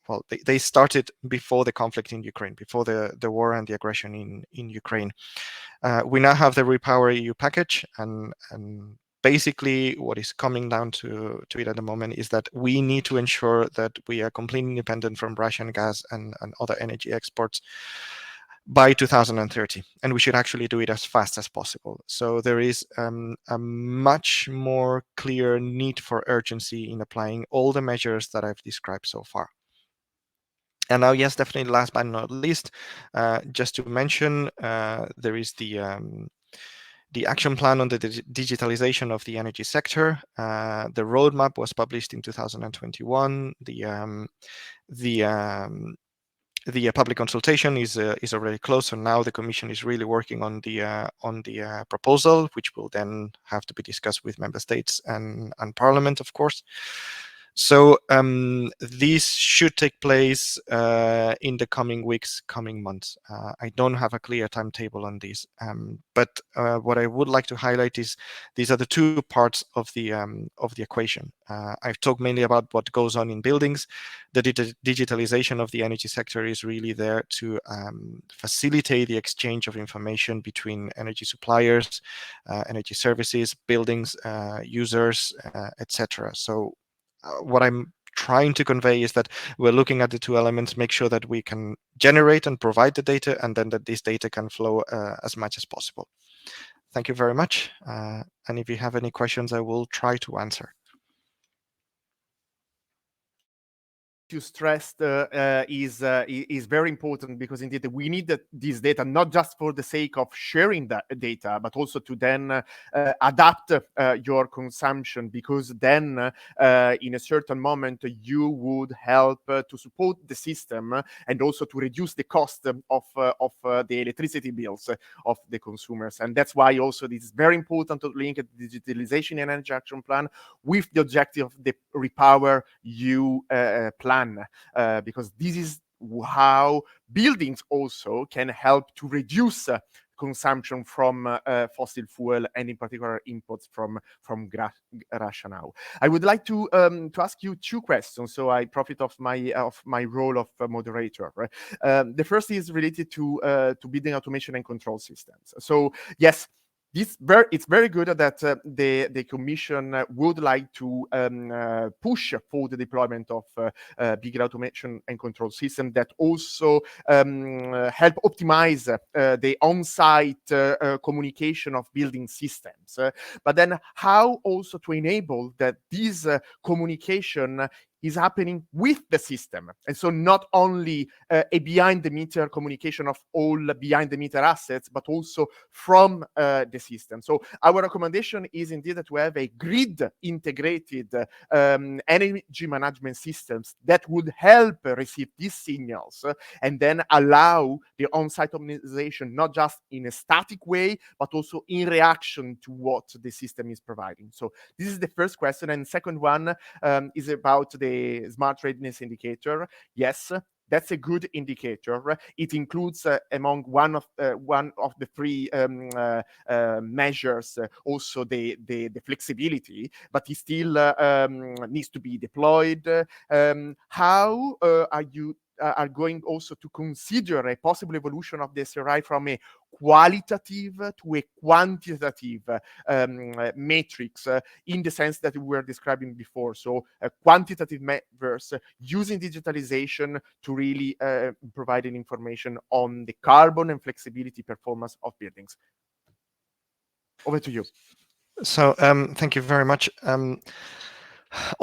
well, they started before the conflict in Ukraine, before the war and the aggression in Ukraine. We now have the Repower EU package, and basically what is coming down to it at the moment is that we need to ensure that we are completely independent from Russian gas and other energy exports by 2030, and we should actually do it as fast as possible. So there is a much more clear need for urgency in applying all the measures that I've described so far. And now, yes, definitely last but not least, just to mention, there is the the action plan on the digitalization of the energy sector. The roadmap was published in 2021. The public consultation is already closed, so now the Commission is really working on the proposal, which will then have to be discussed with member states and Parliament, of course. So this should take place in the coming weeks, coming months. I don't have a clear timetable on this, but what I would like to highlight is these are the two parts of the equation. I've talked mainly about what goes on in buildings. The digitalization of the energy sector is really there to facilitate the exchange of information between energy suppliers, energy services, buildings, users, etc. So what I'm trying to convey is that we're looking at the two elements, make sure that we can generate and provide the data, and then that this data can flow as much as possible. Thank you very much. And if you have any questions, I will try to answer. You stressed is very important, because indeed we need this data not just for the sake of sharing that data, but also to then adapt your consumption, because then in a certain moment you would help to support the system and also to reduce the cost of the electricity bills of the consumers. And that's why also this is very important to link the digitalization and energy action plan with the objective of the Repower EU plan. Because this is how buildings also can help to reduce consumption from fossil fuel, and in particular imports from Russia now. I would like to ask you two questions, so I profit of my role of moderator. Right? The first is related to building automation and control systems. So yes, it's very good that the Commission would like to push for the deployment of bigger automation and control system that also help optimize the on-site communication of building systems. But then how also to enable that this communication is happening with the system. And so not only a behind-the-meter communication of all behind-the-meter assets, but also from the system. So our recommendation is indeed to have a grid-integrated energy management systems that would help receive these signals and then allow the on-site optimization, not just in a static way, but also in reaction to what the system is providing. So this is the first question. And second one is about the smart readiness indicator. Yes, that's a good indicator. It includes among one of the three measures also the flexibility, but it still needs to be deployed. How are you are going also to consider a possible evolution of the SRI from a qualitative to a quantitative matrix in the sense that we were describing before. So quantitative measures using digitalization to really provide an information on the carbon and flexibility performance of buildings. Over to you. So thank you very much. On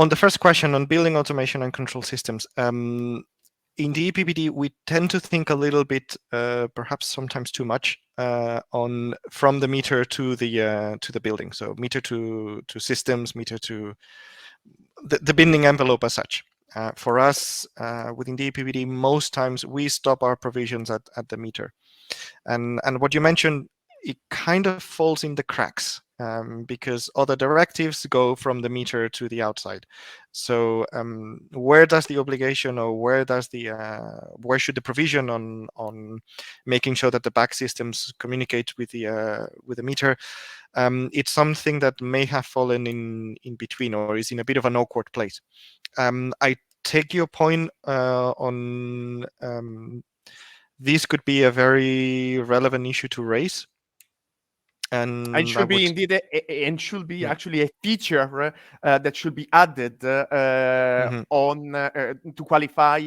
the first question on building automation and control systems, in the EPBD, we tend to think a little bit, perhaps sometimes too much, on from the meter to the building. So meter to systems, meter to the building envelope as such. For us, within the EPBD, most times we stop our provisions at the meter. And what you mentioned, it kind of falls in the cracks. Because other directives go from the meter to the outside. So where does the obligation, or where should the provision on making sure that the back systems communicate with the meter? It's something that may have fallen in between, or is in a bit of an awkward place. I take your point on this could be a very relevant issue to raise. And should be indeed and should be actually a feature that should be added on to qualify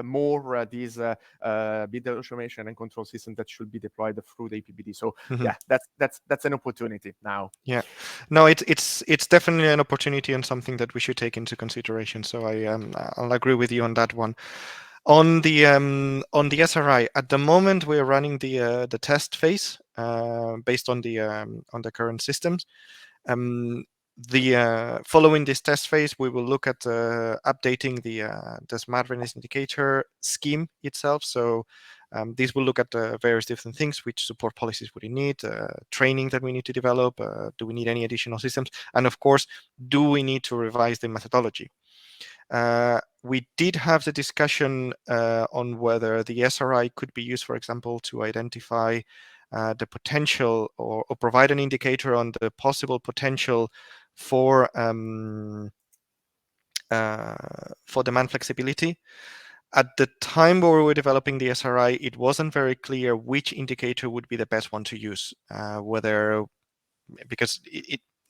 more these building automation and control systems that should be deployed through the EPBD. So yeah, that's an opportunity now. Yeah, no, it's definitely an opportunity and something that we should take into consideration. So I'll agree with you on that one. On the SRI, at the moment we're running the test phase based on the current systems. Following this test phase, we will look at updating the smart readiness indicator scheme itself. So this will look at various different things, which support policies would we need, training that we need to develop, do we need any additional systems, and of course, do we need to revise the methodology? We did have the discussion on whether the SRI could be used, for example, to identify the potential or provide an indicator on the possible potential for demand flexibility. At the time where we were developing the SRI, it wasn't very clear which indicator would be the best one to use, because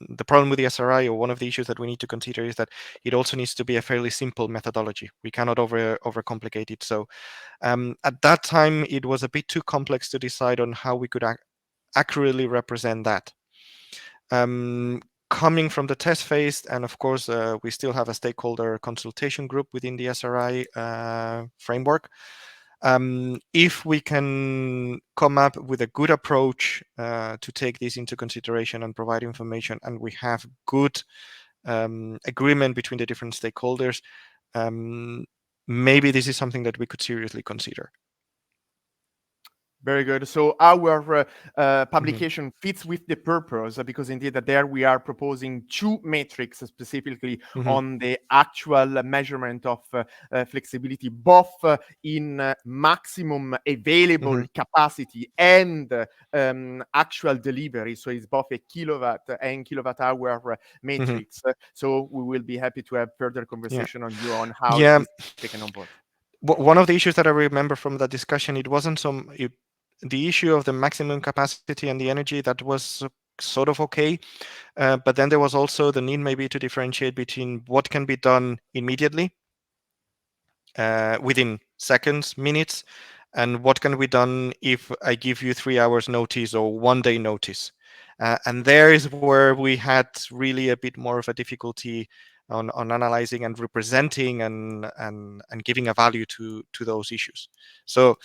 the problem with the SRI, or one of the issues that we need to consider, is that it also needs to be a fairly simple methodology. We cannot overcomplicate it. So at that time, it was a bit too complex to decide on how we could accurately represent that. Coming from the test phase, and of course, we still have a stakeholder consultation group within the SRI framework. If we can come up with a good approach to take this into consideration and provide information, and we have good agreement between the different stakeholders, maybe this is something that we could seriously consider. Very good. So our publication fits with the purpose, because indeed there we are proposing two metrics specifically on the actual measurement of flexibility, both in maximum available capacity and actual delivery. So it's both a kilowatt and kilowatt hour matrix. So we will be happy to have further conversation on how it is taken on board. One of the issues that I remember from that discussion, it wasn't the issue of the maximum capacity and the energy that was sort of okay, but then there was also the need maybe to differentiate between what can be done immediately within seconds, minutes, and what can be done if I give you 3 hours notice or 1 day notice. And there is where we had really a bit more of a difficulty on analyzing and representing and giving a value to those issues. So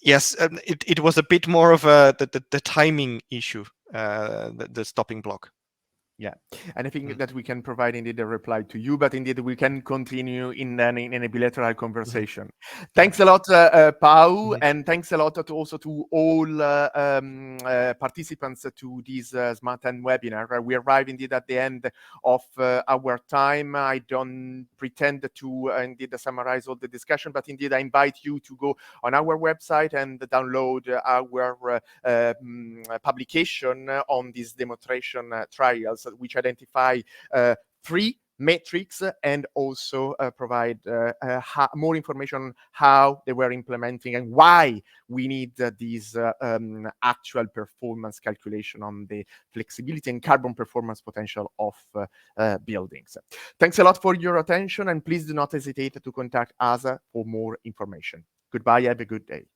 yes, it was a bit more of the timing issue, the stopping block. Yeah, and I think that we can provide indeed a reply to you, but indeed we can continue in a bilateral conversation. Thanks a lot, Pau, and thanks a lot also to all participants to this smartEn webinar. We arrive indeed at the end of our time. I don't pretend to indeed summarize all the discussion, but indeed I invite you to go on our website and download our publication on these demonstration trials, which identify 3 metrics and also provide more information on how they were implementing and why we need these actual performance calculation on the flexibility and carbon performance potential of buildings. Thanks a lot for your attention, and please do not hesitate to contact us for more information. Goodbye, have a good day.